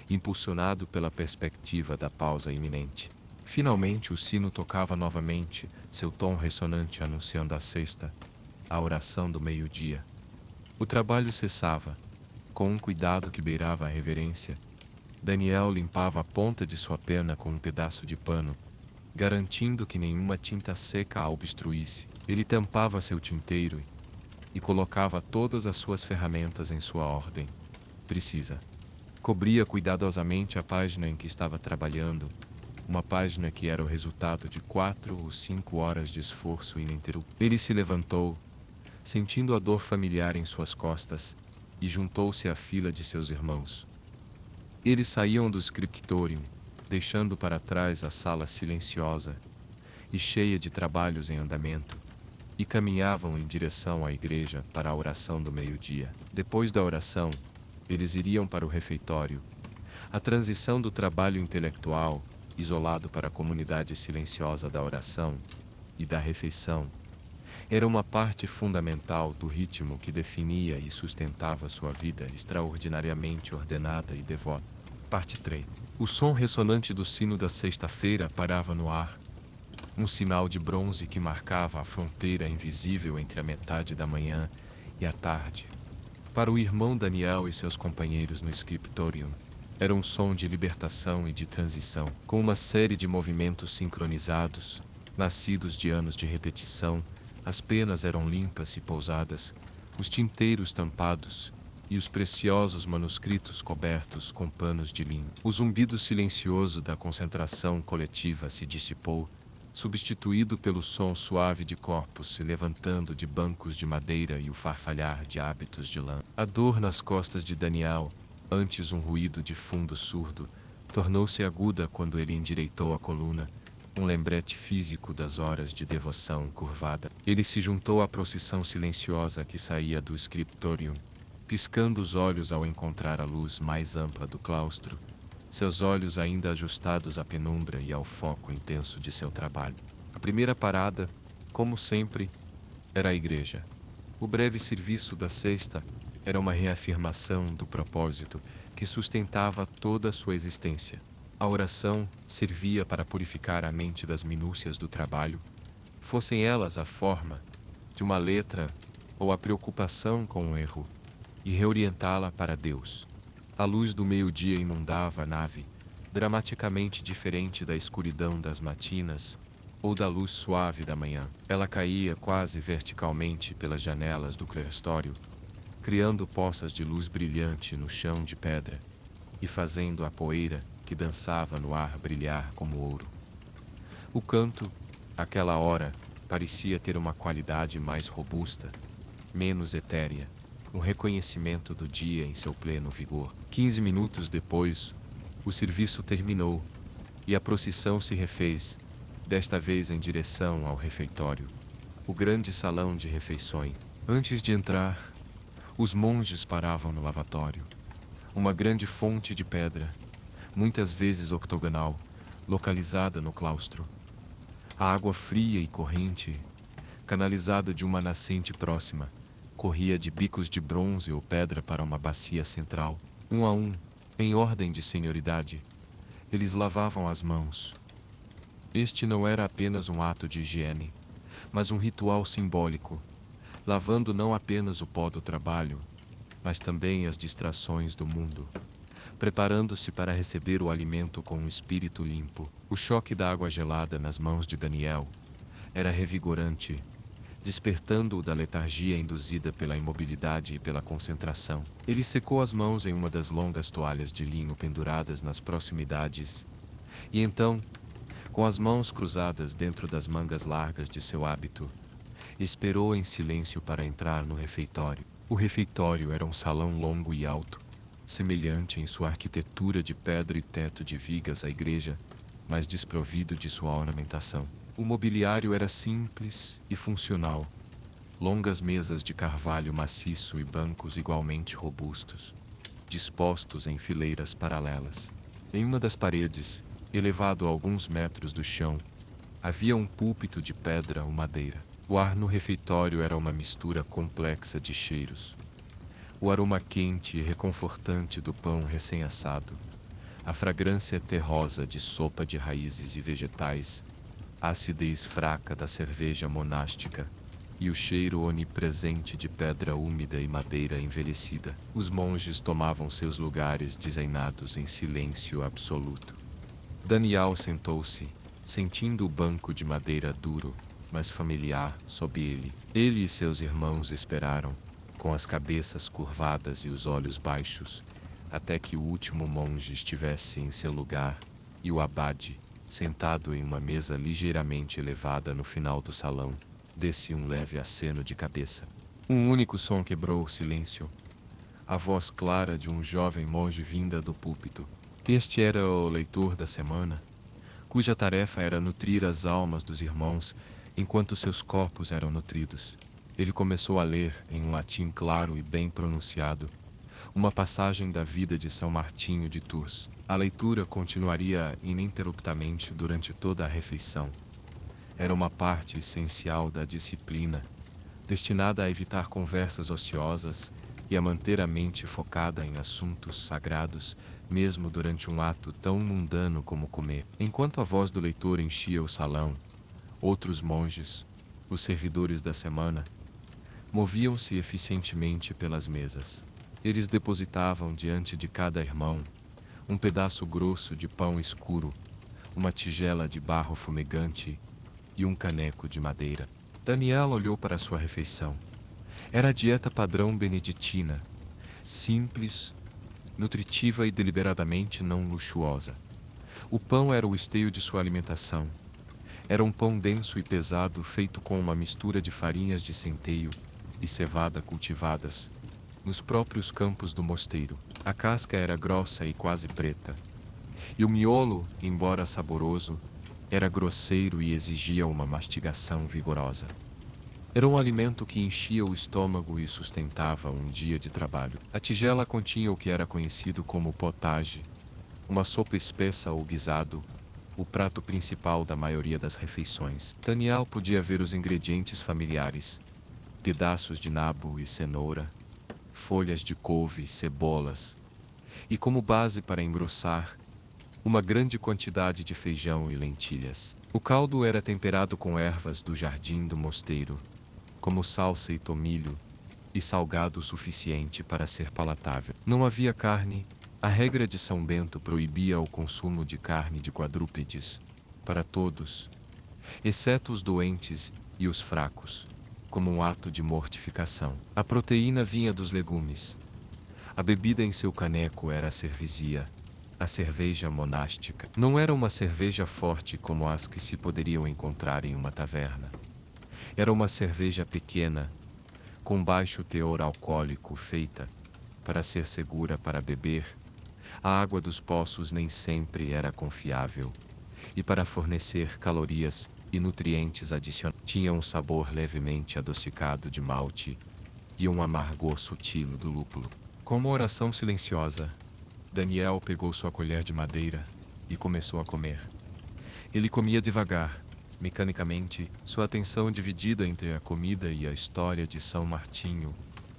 impulsionado pela perspectiva da pausa iminente. Finalmente o sino tocava novamente, seu tom ressonante anunciando a sexta, a oração do meio-dia. O trabalho cessava. Com um cuidado que beirava a reverência, Daniel limpava a ponta de sua pena com um pedaço de pano, garantindo que nenhuma tinta seca a obstruísse. Ele tampava seu tinteiro e colocava todas as suas ferramentas em sua ordem precisa. Cobria cuidadosamente a página em que estava trabalhando, uma página que era o resultado de 4 ou 5 horas de esforço ininterrupto. Ele se levantou, sentindo a dor familiar em suas costas, e juntou-se à fila de seus irmãos. Eles saíam do scriptorium, deixando para trás a sala silenciosa e cheia de trabalhos em andamento, e caminhavam em direção à igreja para a oração do meio-dia. Depois da oração, eles iriam para o refeitório. A transição do trabalho intelectual, isolado para a comunidade silenciosa da oração e da refeição, era uma parte fundamental do ritmo que definia e sustentava sua vida extraordinariamente ordenada e devota. Parte 3. O som ressonante do sino da sexta-feira parava no ar, um sinal de bronze que marcava a fronteira invisível entre a metade da manhã e a tarde. Para o irmão Daniel e seus companheiros no scriptorium, era um som de libertação e de transição, com uma série de movimentos sincronizados, nascidos de anos de repetição. As penas eram limpas e pousadas, os tinteiros tampados e os preciosos manuscritos cobertos com panos de linho. O zumbido silencioso da concentração coletiva se dissipou, substituído pelo som suave de corpos se levantando de bancos de madeira e o farfalhar de hábitos de lã. A dor nas costas de Daniel, antes um ruído de fundo surdo, tornou-se aguda quando ele endireitou a coluna, um lembrete físico das horas de devoção curvada. Ele se juntou à procissão silenciosa que saía do scriptorium, piscando os olhos ao encontrar a luz mais ampla do claustro, seus olhos ainda ajustados à penumbra e ao foco intenso de seu trabalho. A primeira parada, como sempre, era a igreja. O breve serviço da sexta era uma reafirmação do propósito que sustentava toda a sua existência. A oração servia para purificar a mente das minúcias do trabalho, fossem elas a forma de uma letra ou a preocupação com o erro, e reorientá-la para Deus. A luz do meio-dia inundava a nave, dramaticamente diferente da escuridão das matinas ou da luz suave da manhã. Ela caía quase verticalmente pelas janelas do clerstório, criando poças de luz brilhante no chão de pedra e fazendo a poeira que dançava no ar brilhar como ouro. O canto, àquela hora, parecia ter uma qualidade mais robusta, menos etérea, um reconhecimento do dia em seu pleno vigor. 15 minutos depois, o serviço terminou e a procissão se refez, desta vez em direção ao refeitório, o grande salão de refeições. Antes de entrar, os monges paravam no lavatório, uma grande fonte de pedra, muitas vezes octogonal, localizada no claustro. A água fria e corrente, canalizada de uma nascente próxima, corria de bicos de bronze ou pedra para uma bacia central. Um a um, em ordem de senioridade, eles lavavam as mãos. Este não era apenas um ato de higiene, mas um ritual simbólico, lavando não apenas o pó do trabalho, mas também as distrações do mundo, preparando-se para receber o alimento com um espírito limpo. O choque da água gelada nas mãos de Daniel era revigorante, despertando-o da letargia induzida pela imobilidade e pela concentração. Ele secou as mãos em uma das longas toalhas de linho penduradas nas proximidades, e então, com as mãos cruzadas dentro das mangas largas de seu hábito, esperou em silêncio para entrar no refeitório. O refeitório era um salão longo e alto, semelhante em sua arquitetura de pedra e teto de vigas à igreja, mas desprovido de sua ornamentação. O mobiliário era simples e funcional, longas mesas de carvalho maciço e bancos igualmente robustos, dispostos em fileiras paralelas. Em uma das paredes, Elevado a alguns metros do chão, havia um púlpito de pedra ou madeira. O ar no refeitório era uma mistura complexa de cheiros. O aroma quente e reconfortante do pão recém-assado, a fragrância terrosa de sopa de raízes e vegetais, a acidez fraca da cerveja monástica e o cheiro onipresente de pedra úmida e madeira envelhecida. Os monges tomavam seus lugares desainados em silêncio absoluto. Daniel sentou-se, sentindo o banco de madeira duro, mas familiar, sob ele. Ele e seus irmãos esperaram, com as cabeças curvadas e os olhos baixos, até que o último monge estivesse em seu lugar e o abade, sentado em uma mesa ligeiramente elevada no final do salão, desse um leve aceno de cabeça. Um único som quebrou o silêncio. A voz clara de um jovem monge vinda do púlpito. Este era o leitor da semana, cuja tarefa era nutrir as almas dos irmãos enquanto seus corpos eram nutridos. Ele começou a ler, em um latim claro e bem pronunciado, uma passagem da vida de São Martinho de Tours. A leitura continuaria ininterruptamente durante toda a refeição. Era uma parte essencial da disciplina, destinada a evitar conversas ociosas e a manter a mente focada em assuntos sagrados, mesmo durante um ato tão mundano como comer. Enquanto a voz do leitor enchia o salão, outros monges, os servidores da semana, moviam-se eficientemente pelas mesas. Eles depositavam diante de cada irmão um pedaço grosso de pão escuro, uma tigela de barro fumegante e um caneco de madeira. Daniel olhou para sua refeição. Era a dieta padrão beneditina, simples, nutritiva e deliberadamente não luxuosa. O pão era o esteio de sua alimentação. Era um pão denso e pesado feito com uma mistura de farinhas de centeio e cevada cultivadas nos próprios campos do mosteiro. A casca era grossa e quase preta, e o miolo, embora saboroso, era grosseiro e exigia uma mastigação vigorosa. Era um alimento que enchia o estômago e sustentava um dia de trabalho. A tigela continha o que era conhecido como potage, uma sopa espessa ou guisado, o prato principal da maioria das refeições. Daniel podia ver os ingredientes familiares: pedaços de nabo e cenoura, folhas de couve, cebolas, e como base para engrossar, uma grande quantidade de feijão e lentilhas. O caldo era temperado com ervas do jardim do mosteiro, como salsa e tomilho, e salgado o suficiente para ser palatável. Não havia carne. A regra de São Bento proibia o consumo de carne de quadrúpedes para todos, exceto os doentes e os fracos, como um ato de mortificação. A proteína vinha dos legumes. A bebida em seu caneco era a cervisia, a cerveja monástica. Não era uma cerveja forte como as que se poderiam encontrar em uma taverna. Era uma cerveja pequena, com baixo teor alcoólico, feita para ser segura para beber. A água dos poços nem sempre era confiável, e para fornecer calorias e nutrientes adicionais tinha um sabor levemente adocicado de malte e um amargor sutil do lúpulo. Com uma oração silenciosa, Daniel pegou sua colher de madeira e começou a comer. Ele comia devagar, mecanicamente, sua atenção dividida entre a comida e a história de São Martinho,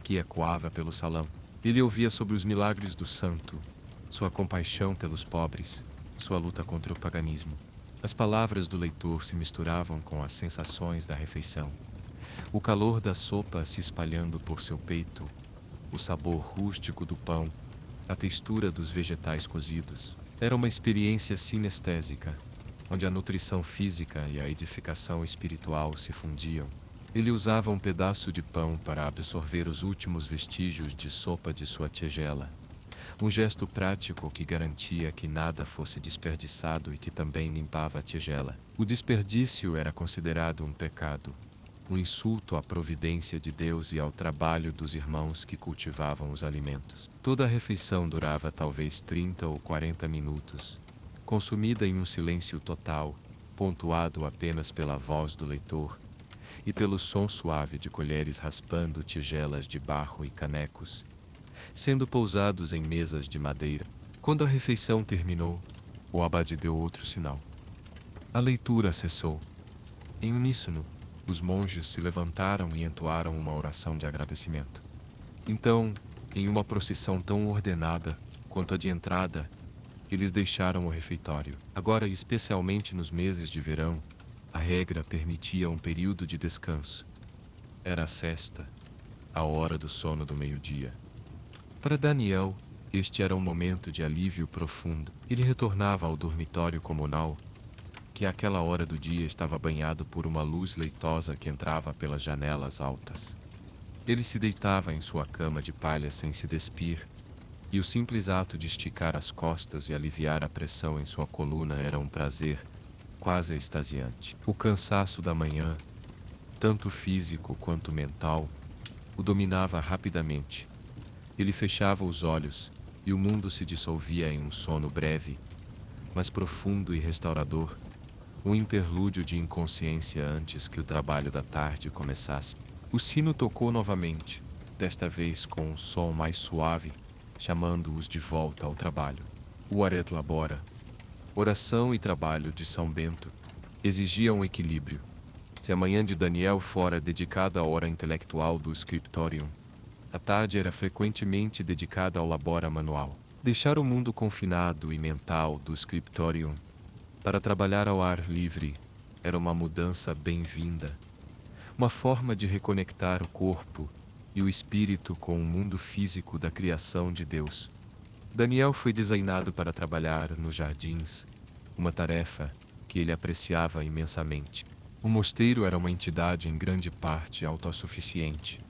que ecoava pelo salão. Ele ouvia sobre os milagres do santo, sua compaixão pelos pobres, sua luta contra o paganismo. As palavras do leitor se misturavam com as sensações da refeição. O calor da sopa se espalhando por seu peito, o sabor rústico do pão, a textura dos vegetais cozidos. Era uma experiência sinestésica, onde a nutrição física e a edificação espiritual se fundiam. Ele usava um pedaço de pão para absorver os últimos vestígios de sopa de sua tigela. Um gesto prático que garantia que nada fosse desperdiçado e que também limpava a tigela. O desperdício era considerado um pecado, um insulto à providência de Deus e ao trabalho dos irmãos que cultivavam os alimentos. Toda a refeição durava talvez 30 ou 40 minutos, consumida em um silêncio total, pontuado apenas pela voz do leitor e pelo som suave de colheres raspando tigelas de barro e canecos, sendo pousados em mesas de madeira. Quando a refeição terminou, O abade deu outro sinal. A leitura cessou. Em uníssono, os monges se levantaram e entoaram uma oração de agradecimento. Então, em uma procissão tão ordenada quanto a de entrada, eles deixaram o refeitório. Agora, especialmente nos meses de verão, a regra permitia um período de descanso. Era a sesta, a hora do sono do meio-dia. Para Daniel, este era um momento de alívio profundo. Ele retornava ao dormitório comunal, que àquela hora do dia estava banhado por uma luz leitosa que entrava pelas janelas altas. Ele se deitava em sua cama de palha sem se despir, e o simples ato de esticar as costas e aliviar a pressão em sua coluna era um prazer quase extasiante. O cansaço da manhã, tanto físico quanto mental, o dominava rapidamente. Ele fechava os olhos e o mundo se dissolvia em um sono breve, mas profundo e restaurador, um interlúdio de inconsciência antes que o trabalho da tarde começasse. O sino tocou novamente, desta vez com um som mais suave, chamando-os de volta ao trabalho. O Aret Labora, oração e trabalho de São Bento, exigiam um equilíbrio. Se a manhã de Daniel fora dedicada à hora intelectual do scriptorium, a tarde era frequentemente dedicada ao labora manual. Deixar o mundo confinado e mental do scriptorium para trabalhar ao ar livre era uma mudança bem-vinda, uma forma de reconectar o corpo e o espírito com o mundo físico da criação de Deus. Daniel foi designado para trabalhar nos jardins, uma tarefa que ele apreciava imensamente. O mosteiro era uma entidade em grande parte autossuficiente,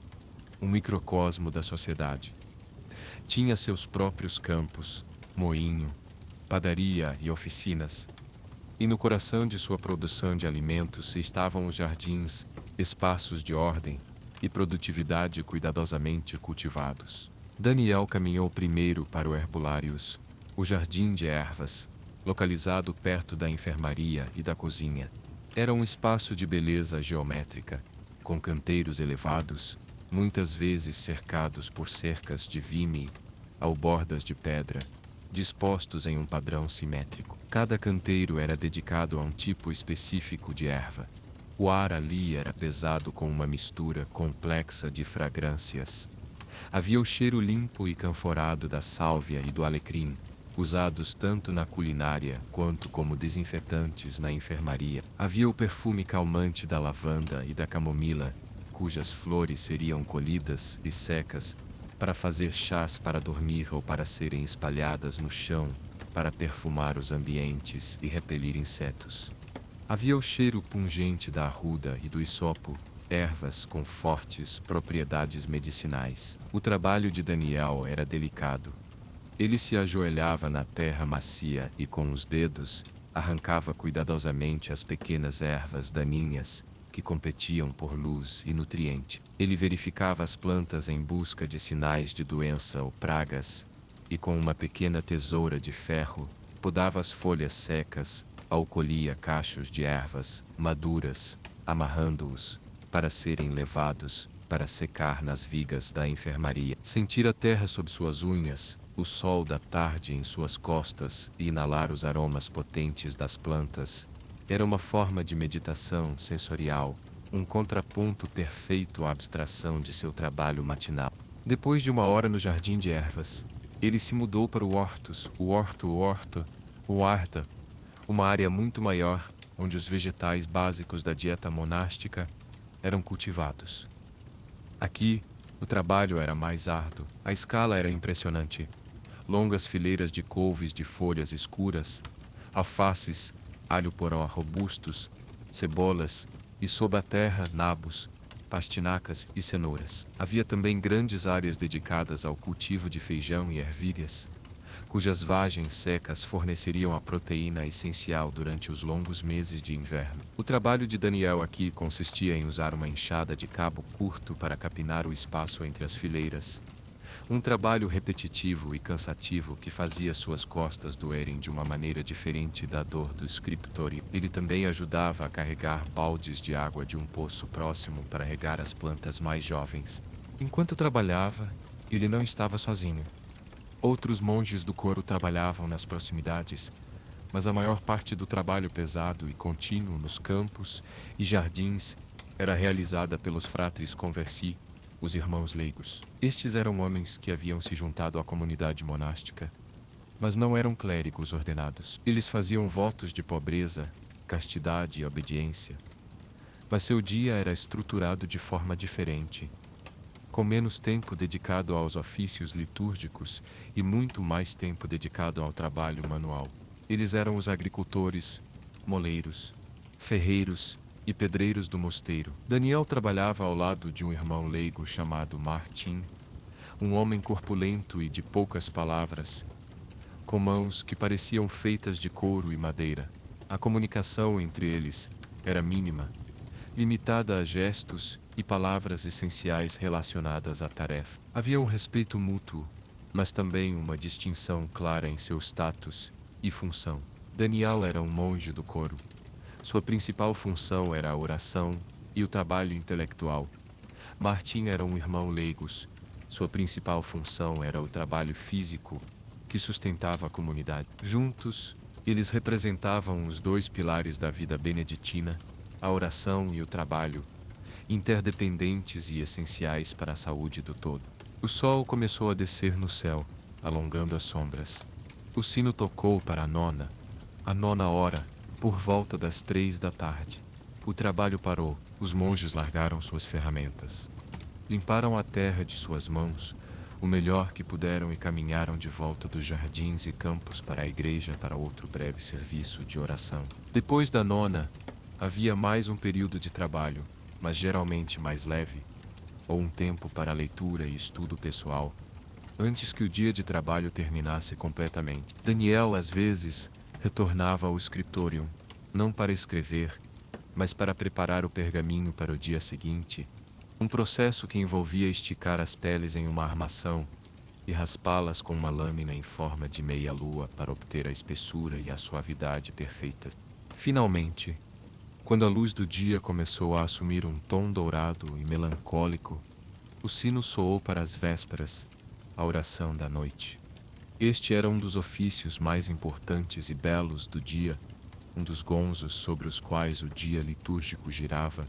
um microcosmo da sociedade. Tinha seus próprios campos, moinho, padaria e oficinas, e no coração de sua produção de alimentos estavam os jardins, espaços de ordem e produtividade cuidadosamente cultivados. Daniel caminhou primeiro para o Herbolarius, o jardim de ervas, localizado perto da enfermaria e da cozinha. Era um espaço de beleza geométrica, com canteiros elevados, muitas vezes cercados por cercas de vime, albordas de pedra, dispostos em um padrão simétrico. Cada canteiro era dedicado a um tipo específico de erva. O ar ali era pesado com uma mistura complexa de fragrâncias. Havia o cheiro limpo e canforado da sálvia e do alecrim, usados tanto na culinária quanto como desinfetantes na enfermaria. Havia o perfume calmante da lavanda e da camomila, cujas flores seriam colhidas e secas para fazer chás para dormir ou para serem espalhadas no chão para perfumar os ambientes e repelir insetos. Havia o cheiro pungente da arruda e do hisopo, ervas com fortes propriedades medicinais. O trabalho de Daniel era delicado. Ele se ajoelhava na terra macia e com os dedos arrancava cuidadosamente as pequenas ervas daninhas que competiam por luz e nutriente. Ele verificava as plantas em busca de sinais de doença ou pragas e com uma pequena tesoura de ferro podava as folhas secas ou colhia cachos de ervas maduras, amarrando-os para serem levados para secar nas vigas da enfermaria. Sentir a terra sob suas unhas, o sol da tarde em suas costas e inalar os aromas potentes das plantas era uma forma de meditação sensorial, um contraponto perfeito à abstração de seu trabalho matinal. Depois de uma hora no jardim de ervas, ele se mudou para o hortus, o Arta, uma área muito maior onde os vegetais básicos da dieta monástica eram cultivados. Aqui, o trabalho era mais árduo. A escala era impressionante. Longas fileiras de couves de folhas escuras, alfaces, alho poró robustos, cebolas e, sob a terra, nabos, pastinacas e cenouras. Havia também grandes áreas dedicadas ao cultivo de feijão e ervilhas, cujas vagens secas forneceriam a proteína essencial durante os longos meses de inverno. O trabalho de Daniel aqui consistia em usar uma enxada de cabo curto para capinar o espaço entre as fileiras. Um trabalho repetitivo e cansativo que fazia suas costas doerem de uma maneira diferente da dor do scriptório. Ele também ajudava a carregar baldes de água de um poço próximo para regar as plantas mais jovens. Enquanto trabalhava, ele não estava sozinho. Outros monges do coro trabalhavam nas proximidades, mas a maior parte do trabalho pesado e contínuo nos campos e jardins era realizada pelos fratres conversi, os irmãos leigos. Estes eram homens que haviam se juntado à comunidade monástica, mas não eram clérigos ordenados. Eles faziam votos de pobreza, castidade e obediência, mas seu dia era estruturado de forma diferente, com menos tempo dedicado aos ofícios litúrgicos e muito mais tempo dedicado ao trabalho manual. Eles eram os agricultores, moleiros, ferreiros e pedreiros do mosteiro. Daniel trabalhava ao lado de um irmão leigo chamado Martim, um homem corpulento e de poucas palavras, com mãos que pareciam feitas de couro e madeira. A comunicação entre eles era mínima, limitada a gestos e palavras essenciais relacionadas à tarefa. Havia um respeito mútuo, mas também uma distinção clara em seu status e função. Daniel era um monge do coro. Sua principal função era a oração e o trabalho intelectual. Martim era um irmão leigos. Sua principal função era o trabalho físico que sustentava a comunidade. Juntos, eles representavam os dois pilares da vida beneditina, a oração e o trabalho, interdependentes e essenciais para a saúde do todo. O sol começou a descer no céu, alongando as sombras. O sino tocou para a nona hora, por volta das 3 da tarde. O trabalho parou, os monges largaram suas ferramentas. Limparam a terra de suas mãos, o melhor que puderam, e caminharam de volta dos jardins e campos para a igreja para outro breve serviço de oração. Depois da nona, havia mais um período de trabalho, mas geralmente mais leve, ou um tempo para leitura e estudo pessoal, antes que o dia de trabalho terminasse completamente. Daniel, às vezes, retornava ao scriptorium, não para escrever, mas para preparar o pergaminho para o dia seguinte, um processo que envolvia esticar as peles em uma armação e raspá-las com uma lâmina em forma de meia-lua para obter a espessura e a suavidade perfeitas. Finalmente, quando a luz do dia começou a assumir um tom dourado e melancólico, o sino soou para as vésperas, a oração da noite. Este era um dos ofícios mais importantes e belos do dia, um dos gonzos sobre os quais o dia litúrgico girava,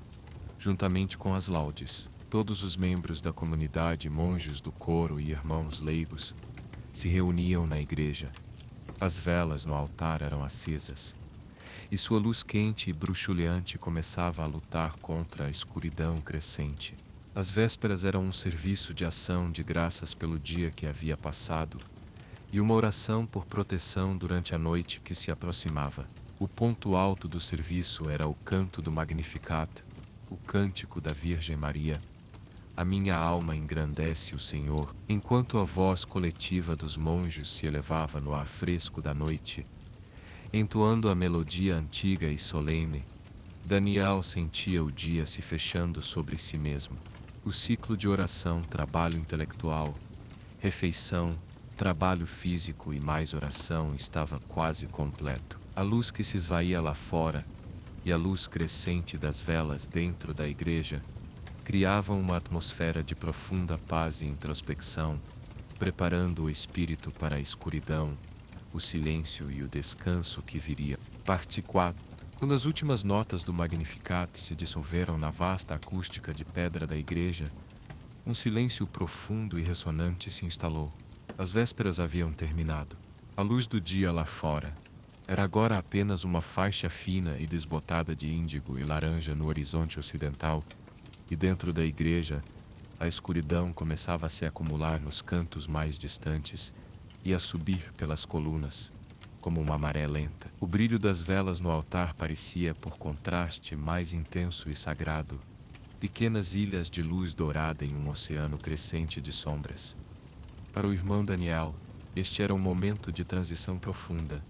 juntamente com as laudes. Todos os membros da comunidade, monges do coro e irmãos leigos, se reuniam na igreja. As velas no altar eram acesas, e sua luz quente e bruxuleante começava a lutar contra a escuridão crescente. As vésperas eram um serviço de ação de graças pelo dia que havia passado, e uma oração por proteção durante a noite que se aproximava. O ponto alto do serviço era o canto do Magnificat, o cântico da Virgem Maria. A minha alma engrandece o Senhor, enquanto a voz coletiva dos monges se elevava no ar fresco da noite, entoando a melodia antiga e solene. Daniel sentia o dia se fechando sobre si mesmo. O ciclo de oração, trabalho intelectual, refeição, trabalho físico e mais oração estava quase completo. A luz que se esvaía lá fora e a luz crescente das velas dentro da igreja criavam uma atmosfera de profunda paz e introspecção, preparando o espírito para a escuridão, o silêncio e o descanso que viria. Parte 4. Quando as últimas notas do Magnificat se dissolveram na vasta acústica de pedra da igreja, um silêncio profundo e ressonante se instalou. As vésperas haviam terminado. A luz do dia lá fora era agora apenas uma faixa fina e desbotada de índigo e laranja no horizonte ocidental, e dentro da igreja, a escuridão começava a se acumular nos cantos mais distantes e a subir pelas colunas, como uma maré lenta. O brilho das velas no altar parecia, por contraste, mais intenso e sagrado, pequenas ilhas de luz dourada em um oceano crescente de sombras. Para o irmão Daniel, este era um momento de transição profunda,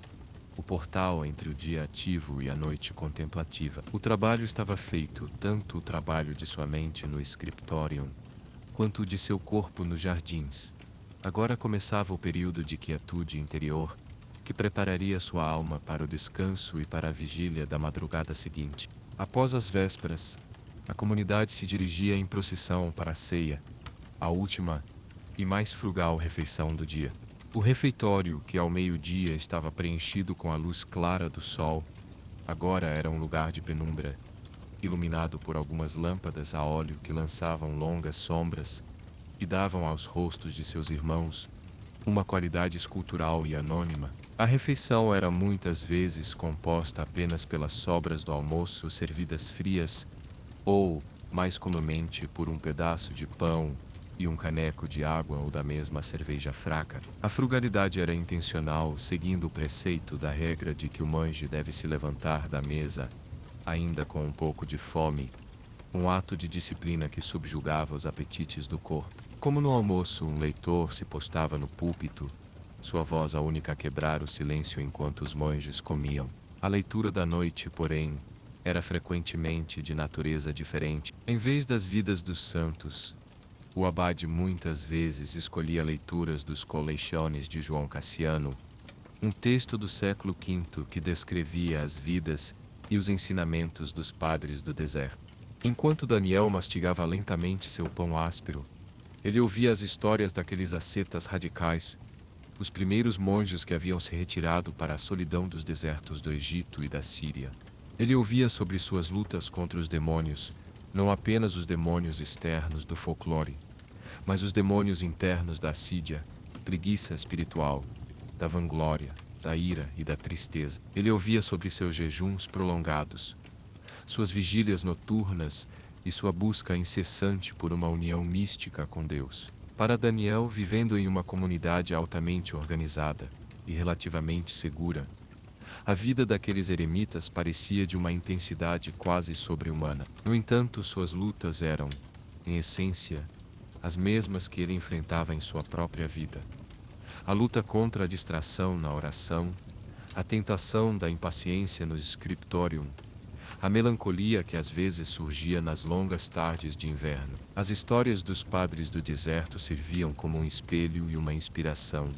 o portal entre o dia ativo e a noite contemplativa. O trabalho estava feito, tanto o trabalho de sua mente no scriptorium, quanto o de seu corpo nos jardins. Agora começava o período de quietude interior, que prepararia sua alma para o descanso e para a vigília da madrugada seguinte. Após as vésperas, a comunidade se dirigia em procissão para a ceia, a última e mais frugal refeição do dia. O refeitório, que ao meio-dia estava preenchido com a luz clara do sol, agora era um lugar de penumbra, iluminado por algumas lâmpadas a óleo que lançavam longas sombras e davam aos rostos de seus irmãos uma qualidade escultural e anônima. A refeição era muitas vezes composta apenas pelas sobras do almoço servidas frias ou, mais comumente, por um pedaço de pão e um caneco de água ou da mesma cerveja fraca. A frugalidade era intencional, seguindo o preceito da regra de que o monge deve se levantar da mesa, ainda com um pouco de fome, um ato de disciplina que subjugava os apetites do corpo. Como no almoço um leitor se postava no púlpito, sua voz a única a quebrar o silêncio enquanto os monges comiam. A leitura da noite, porém, era frequentemente de natureza diferente. Em vez das vidas dos santos, o abade muitas vezes escolhia leituras dos Coleciones de João Cassiano, um texto do século V que descrevia as vidas e os ensinamentos dos padres do deserto. Enquanto Daniel mastigava lentamente seu pão áspero, ele ouvia as histórias daqueles ascetas radicais, os primeiros monges que haviam se retirado para a solidão dos desertos do Egito e da Síria. Ele ouvia sobre suas lutas contra os demônios, não apenas os demônios externos do folclore, mas os demônios internos da assídia, preguiça espiritual, da vanglória, da ira e da tristeza. Ele ouvia sobre seus jejuns prolongados, suas vigílias noturnas e sua busca incessante por uma união mística com Deus. Para Daniel, vivendo em uma comunidade altamente organizada e relativamente segura, a vida daqueles eremitas parecia de uma intensidade quase sobre-humana. No entanto, suas lutas eram, em essência, as mesmas que ele enfrentava em sua própria vida. A luta contra a distração na oração, a tentação da impaciência no scriptorium, a melancolia que às vezes surgia nas longas tardes de inverno. As histórias dos padres do deserto serviam como um espelho e uma inspiração,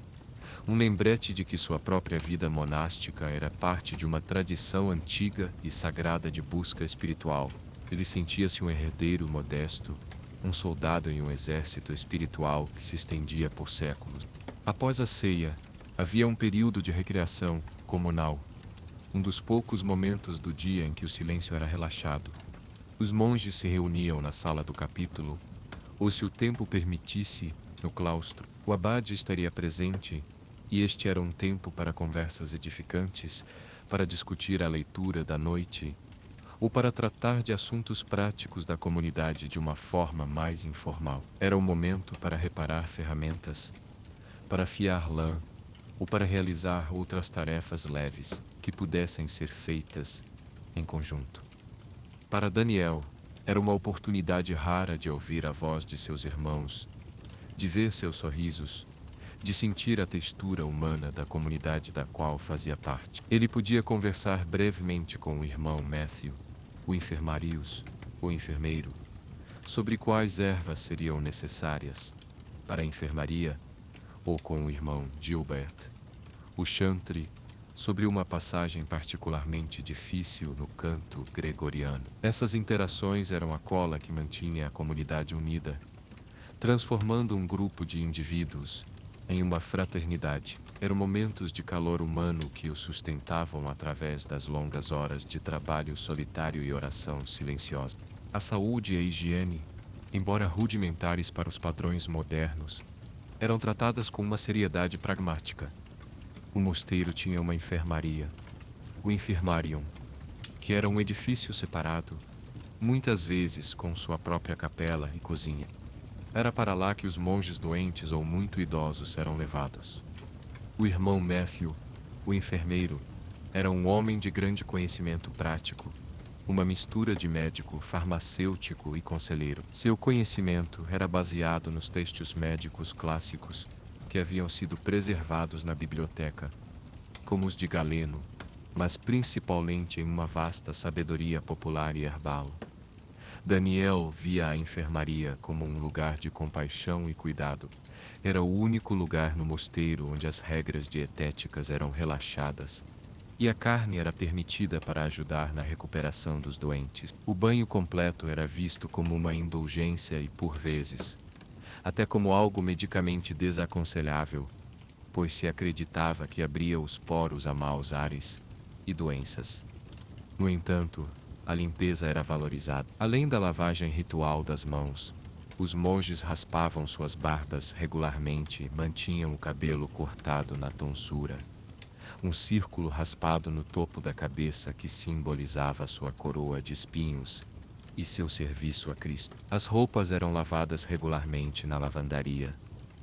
um lembrete de que sua própria vida monástica era parte de uma tradição antiga e sagrada de busca espiritual. Ele sentia-se um herdeiro modesto, um soldado em um exército espiritual que se estendia por séculos. Após a ceia, havia um período de recreação comunal, um dos poucos momentos do dia em que o silêncio era relaxado. Os monges se reuniam na sala do capítulo, ou se o tempo permitisse, no claustro. O abade estaria presente, e este era um tempo para conversas edificantes, para discutir a leitura da noite, ou para tratar de assuntos práticos da comunidade de uma forma mais informal. Era um momento para reparar ferramentas, para afiar lã, ou para realizar outras tarefas leves que pudessem ser feitas em conjunto. Para Daniel, era uma oportunidade rara de ouvir a voz de seus irmãos, de ver seus sorrisos, de sentir a textura humana da comunidade da qual fazia parte. Ele podia conversar brevemente com o irmão Matthew, o enfermarius, o enfermeiro, sobre quais ervas seriam necessárias para a enfermaria, ou com o irmão Gilbert, o chantre, sobre uma passagem particularmente difícil no canto gregoriano. Essas interações eram a cola que mantinha a comunidade unida, transformando um grupo de indivíduos em uma fraternidade. Eram momentos de calor humano que o sustentavam através das longas horas de trabalho solitário e oração silenciosa. A saúde e a higiene, embora rudimentares para os padrões modernos, eram tratadas com uma seriedade pragmática. O mosteiro tinha uma enfermaria, o infirmarium, que era um edifício separado, muitas vezes com sua própria capela e cozinha. Era para lá que os monges doentes ou muito idosos eram levados. O irmão Matthew, o enfermeiro, era um homem de grande conhecimento prático, uma mistura de médico, farmacêutico e conselheiro. Seu conhecimento era baseado nos textos médicos clássicos que haviam sido preservados na biblioteca, como os de Galeno, mas principalmente em uma vasta sabedoria popular e herbal. Daniel via a enfermaria como um lugar de compaixão e cuidado. Era o único lugar no mosteiro onde as regras dietéticas eram relaxadas e a carne era permitida para ajudar na recuperação dos doentes. O banho completo era visto como uma indulgência e, por vezes, até como algo medicamente desaconselhável, pois se acreditava que abria os poros a maus ares e doenças. No entanto, a limpeza era valorizada. Além da lavagem ritual das mãos, os monges raspavam suas barbas regularmente e mantinham o cabelo cortado na tonsura. Um círculo raspado no topo da cabeça que simbolizava sua coroa de espinhos e seu serviço a Cristo. As roupas eram lavadas regularmente na lavandaria,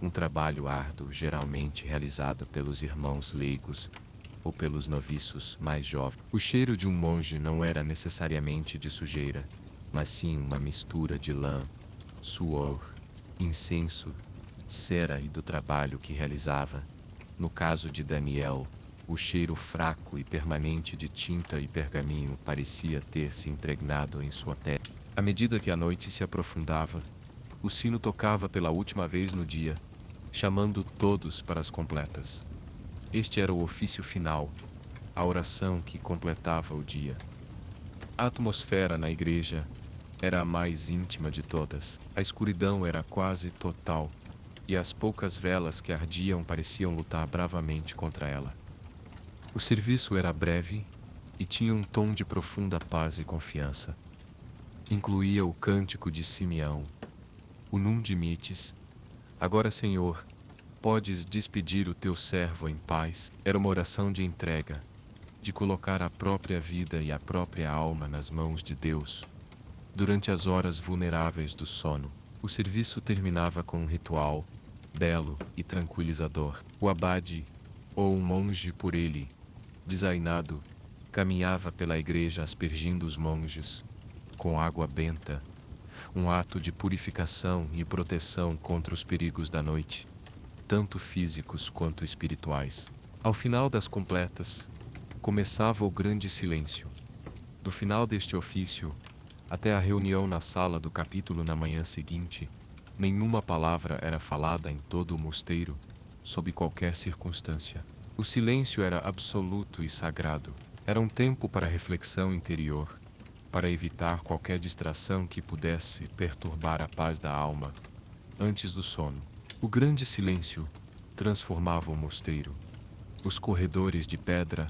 um trabalho árduo geralmente realizado pelos irmãos leigos ou pelos noviços mais jovens. O cheiro de um monge não era necessariamente de sujeira, mas sim uma mistura de lã, suor, incenso, cera e do trabalho que realizava. No caso de Daniel, o cheiro fraco e permanente de tinta e pergaminho parecia ter se impregnado em sua pele. À medida que a noite se aprofundava, o sino tocava pela última vez no dia, chamando todos para as completas. Este era o ofício final, a oração que completava o dia. A atmosfera na igreja era a mais íntima de todas. A escuridão era quase total, e as poucas velas que ardiam pareciam lutar bravamente contra ela. O serviço era breve e tinha um tom de profunda paz e confiança. Incluía o cântico de Simeão, o Num Dimittis. Agora, Senhor, podes despedir o teu servo em paz. Era uma oração de entrega, de colocar a própria vida e a própria alma nas mãos de Deus. Durante as horas vulneráveis do sono, o serviço terminava com um ritual belo e tranquilizador. O abade, ou um monge por ele, desainado, caminhava pela igreja aspergindo os monges com água benta, um ato de purificação e proteção contra os perigos da noite, tanto físicos quanto espirituais. Ao final das completas, começava o grande silêncio. Do final deste ofício, até a reunião na sala do capítulo na manhã seguinte, nenhuma palavra era falada em todo o mosteiro, sob qualquer circunstância. O silêncio era absoluto e sagrado. Era um tempo para reflexão interior, para evitar qualquer distração que pudesse perturbar a paz da alma antes do sono. O grande silêncio transformava o mosteiro. Os corredores de pedra,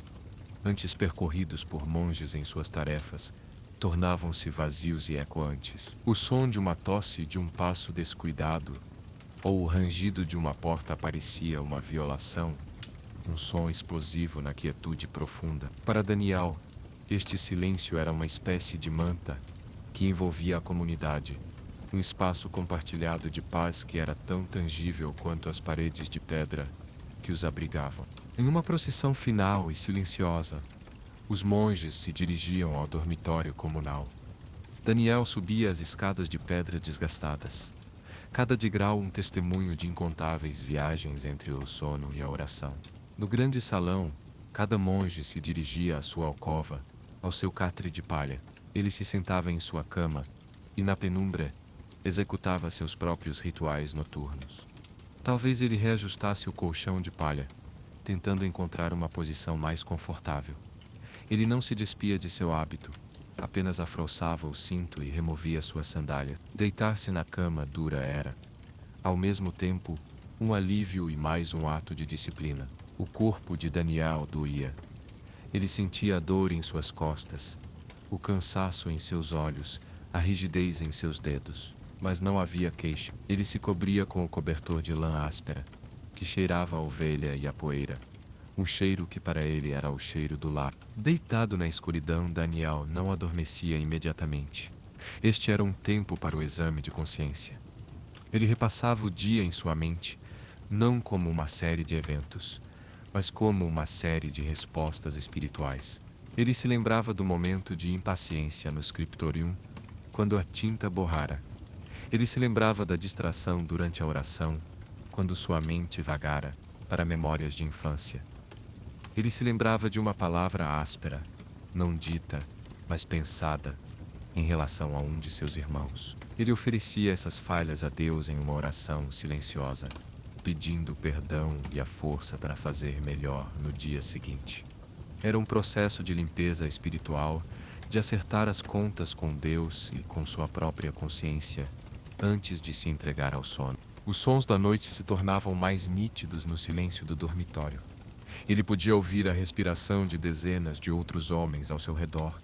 antes percorridos por monges em suas tarefas, tornavam-se vazios e ecoantes. O som de uma tosse de um passo descuidado, ou o rangido de uma porta parecia uma violação, um som explosivo na quietude profunda. Para Daniel, este silêncio era uma espécie de manta que envolvia a comunidade, um espaço compartilhado de paz que era tão tangível quanto as paredes de pedra que os abrigavam. Em uma procissão final e silenciosa, os monges se dirigiam ao dormitório comunal. Daniel subia as escadas de pedra desgastadas, cada degrau um testemunho de incontáveis viagens entre o sono e a oração. No grande salão, cada monge se dirigia à sua alcova, ao seu catre de palha. Ele se sentava em sua cama e, na penumbra, executava seus próprios rituais noturnos. Talvez ele reajustasse o colchão de palha, tentando encontrar uma posição mais confortável. Ele não se despia de seu hábito, apenas afrouxava o cinto e removia sua sandália. Deitar-se na cama dura era, ao mesmo tempo, um alívio e mais um ato de disciplina. O corpo de Daniel doía. Ele sentia a dor em suas costas, o cansaço em seus olhos, a rigidez em seus dedos. Mas não havia queixa. Ele se cobria com o cobertor de lã áspera, que cheirava a ovelha e a poeira, um cheiro que para ele era o cheiro do lar. Deitado na escuridão, Daniel não adormecia imediatamente. Este era um tempo para o exame de consciência. Ele repassava o dia em sua mente, não como uma série de eventos, mas como uma série de respostas espirituais. Ele se lembrava do momento de impaciência no scriptorium, quando a tinta borrara. Ele se lembrava da distração durante a oração, quando sua mente vagara para memórias de infância. Ele se lembrava de uma palavra áspera, não dita, mas pensada, em relação a um de seus irmãos. Ele oferecia essas falhas a Deus em uma oração silenciosa, pedindo perdão e a força para fazer melhor no dia seguinte. Era um processo de limpeza espiritual, de acertar as contas com Deus e com sua própria consciência, antes de se entregar ao sono. Os sons da noite se tornavam mais nítidos no silêncio do dormitório. Ele podia ouvir a respiração de dezenas de outros homens ao seu redor,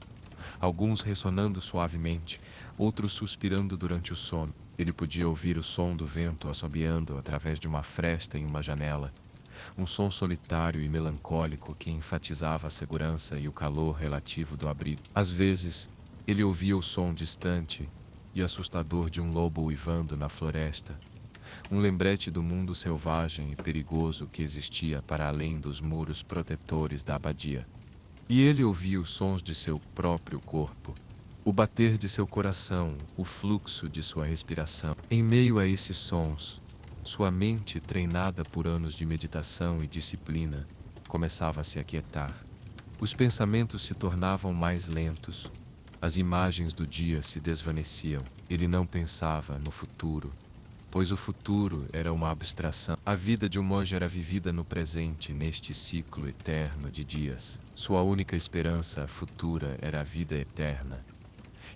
alguns ressonando suavemente, outros suspirando durante o sono. Ele podia ouvir o som do vento assobiando através de uma fresta em uma janela, um som solitário e melancólico que enfatizava a segurança e o calor relativo do abrigo. Às vezes, ele ouvia o som distante e assustador de um lobo uivando na floresta, um lembrete do mundo selvagem e perigoso que existia para além dos muros protetores da abadia. E ele ouvia os sons de seu próprio corpo, o bater de seu coração, o fluxo de sua respiração. Em meio a esses sons, sua mente, treinada por anos de meditação e disciplina, começava a se aquietar. Os pensamentos se tornavam mais lentos, as imagens do dia se desvaneciam. Ele não pensava no futuro, pois o futuro era uma abstração. A vida de um monge era vivida no presente, neste ciclo eterno de dias. Sua única esperança futura era a vida eterna,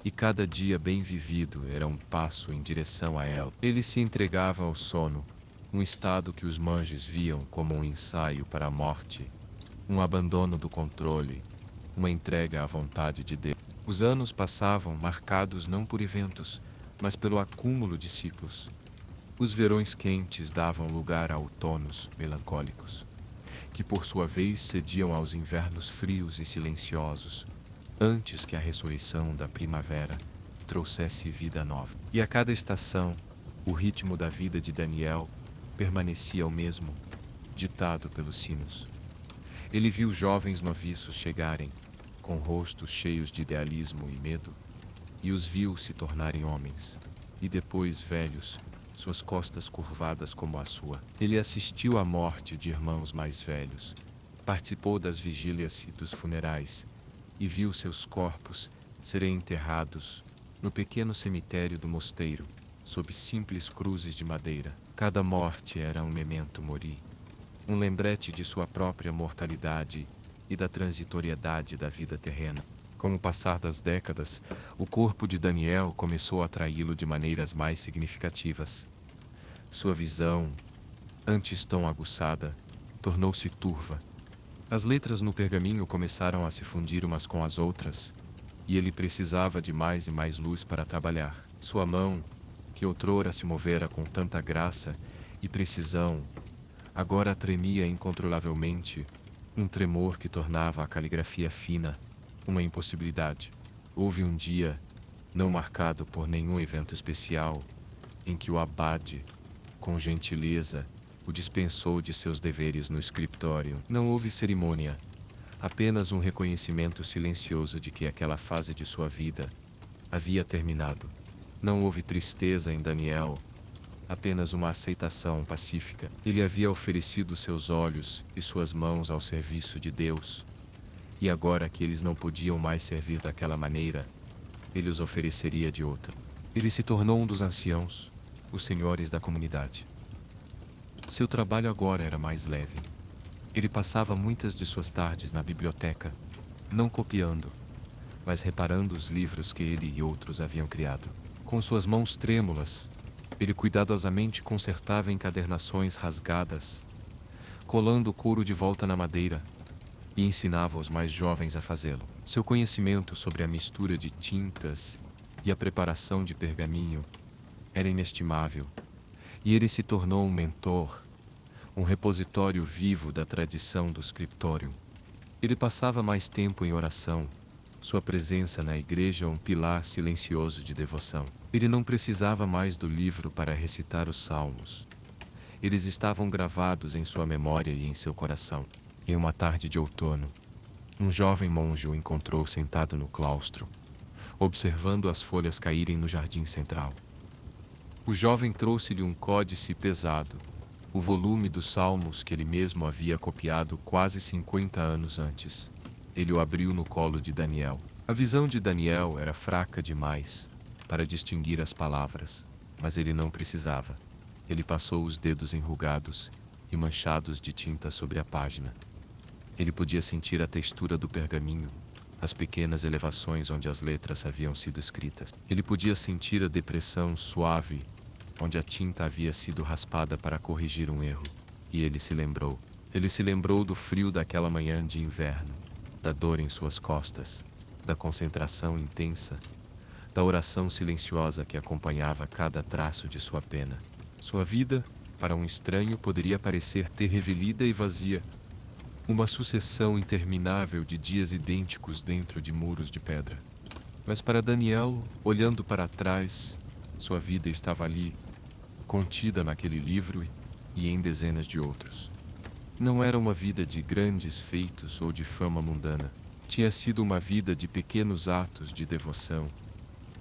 e cada dia bem vivido era um passo em direção a ela. Ele se entregava ao sono, um estado que os monges viam como um ensaio para a morte, um abandono do controle, uma entrega à vontade de Deus. Os anos passavam marcados não por eventos, mas pelo acúmulo de ciclos. Os verões quentes davam lugar a outonos melancólicos, que por sua vez cediam aos invernos frios e silenciosos, antes que a ressurreição da primavera trouxesse vida nova. E a cada estação, o ritmo da vida de Daniel permanecia o mesmo, ditado pelos sinos. Ele viu jovens noviços chegarem, com rostos cheios de idealismo e medo, e os viu se tornarem homens, e depois velhos, suas costas curvadas como a sua. Ele assistiu à morte de irmãos mais velhos, participou das vigílias e dos funerais, e viu seus corpos serem enterrados no pequeno cemitério do mosteiro, sob simples cruzes de madeira. Cada morte era um memento mori, um lembrete de sua própria mortalidade e da transitoriedade da vida terrena. Com o passar das décadas, o corpo de Daniel começou a atraí-lo de maneiras mais significativas. Sua visão, antes tão aguçada, tornou-se turva. As letras no pergaminho começaram a se fundir umas com as outras, e ele precisava de mais e mais luz para trabalhar. Sua mão, que outrora se movera com tanta graça e precisão, agora tremia incontrolavelmente, um tremor que tornava a caligrafia fina uma impossibilidade. Houve um dia, não marcado por nenhum evento especial, em que o abade, com gentileza, o dispensou de seus deveres no escritório. Não houve cerimônia, apenas um reconhecimento silencioso de que aquela fase de sua vida havia terminado. Não houve tristeza em Daniel, apenas uma aceitação pacífica. Ele havia oferecido seus olhos e suas mãos ao serviço de Deus, e agora que eles não podiam mais servir daquela maneira, ele os ofereceria de outra. Ele se tornou um dos anciãos, os senhores da comunidade. Seu trabalho agora era mais leve. Ele passava muitas de suas tardes na biblioteca, não copiando, mas reparando os livros que ele e outros haviam criado. Com suas mãos trêmulas, ele cuidadosamente consertava encadernações rasgadas, colando o couro de volta na madeira, e ensinava os mais jovens a fazê-lo. Seu conhecimento sobre a mistura de tintas e a preparação de pergaminho era inestimável, e ele se tornou um mentor, um repositório vivo da tradição do scriptorium. Ele passava mais tempo em oração, sua presença na igreja um pilar silencioso de devoção. Ele não precisava mais do livro para recitar os salmos. Eles estavam gravados em sua memória e em seu coração. Em uma tarde de outono, um jovem monge o encontrou sentado no claustro, observando as folhas caírem no jardim central. O jovem trouxe-lhe um códice pesado, o volume dos salmos que ele mesmo havia copiado quase 50 anos antes. Ele o abriu no colo de Daniel. A visão de Daniel era fraca demais para distinguir as palavras, mas ele não precisava. Ele passou os dedos enrugados e manchados de tinta sobre a página. Ele podia sentir a textura do pergaminho, as pequenas elevações onde as letras haviam sido escritas. Ele podia sentir a depressão suave onde a tinta havia sido raspada para corrigir um erro. E ele se lembrou. Ele se lembrou do frio daquela manhã de inverno, da dor em suas costas, da concentração intensa, da oração silenciosa que acompanhava cada traço de sua pena. Sua vida, para um estranho, poderia parecer terrevelida e vazia, uma sucessão interminável de dias idênticos dentro de muros de pedra. Mas para Daniel, olhando para trás, sua vida estava ali, contida naquele livro e em dezenas de outros. Não era uma vida de grandes feitos ou de fama mundana. Tinha sido uma vida de pequenos atos de devoção,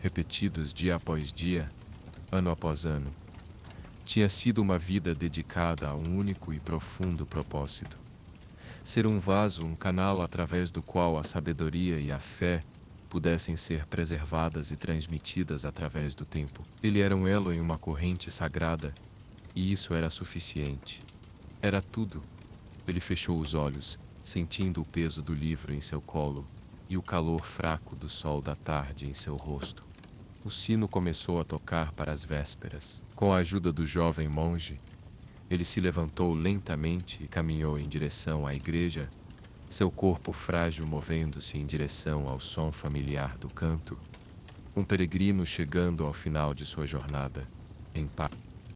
repetidos dia após dia, ano após ano. Tinha sido uma vida dedicada a um único e profundo propósito: ser um vaso, um canal através do qual a sabedoria e a fé pudessem ser preservadas e transmitidas através do tempo. Ele era um elo em uma corrente sagrada, e isso era suficiente. Era tudo. Ele fechou os olhos, sentindo o peso do livro em seu colo e o calor fraco do sol da tarde em seu rosto. O sino começou a tocar para as vésperas. Com a ajuda do jovem monge, ele se levantou lentamente e caminhou em direção à igreja, seu corpo frágil movendo-se em direção ao som familiar do canto, um peregrino chegando ao final de sua jornada, em paz.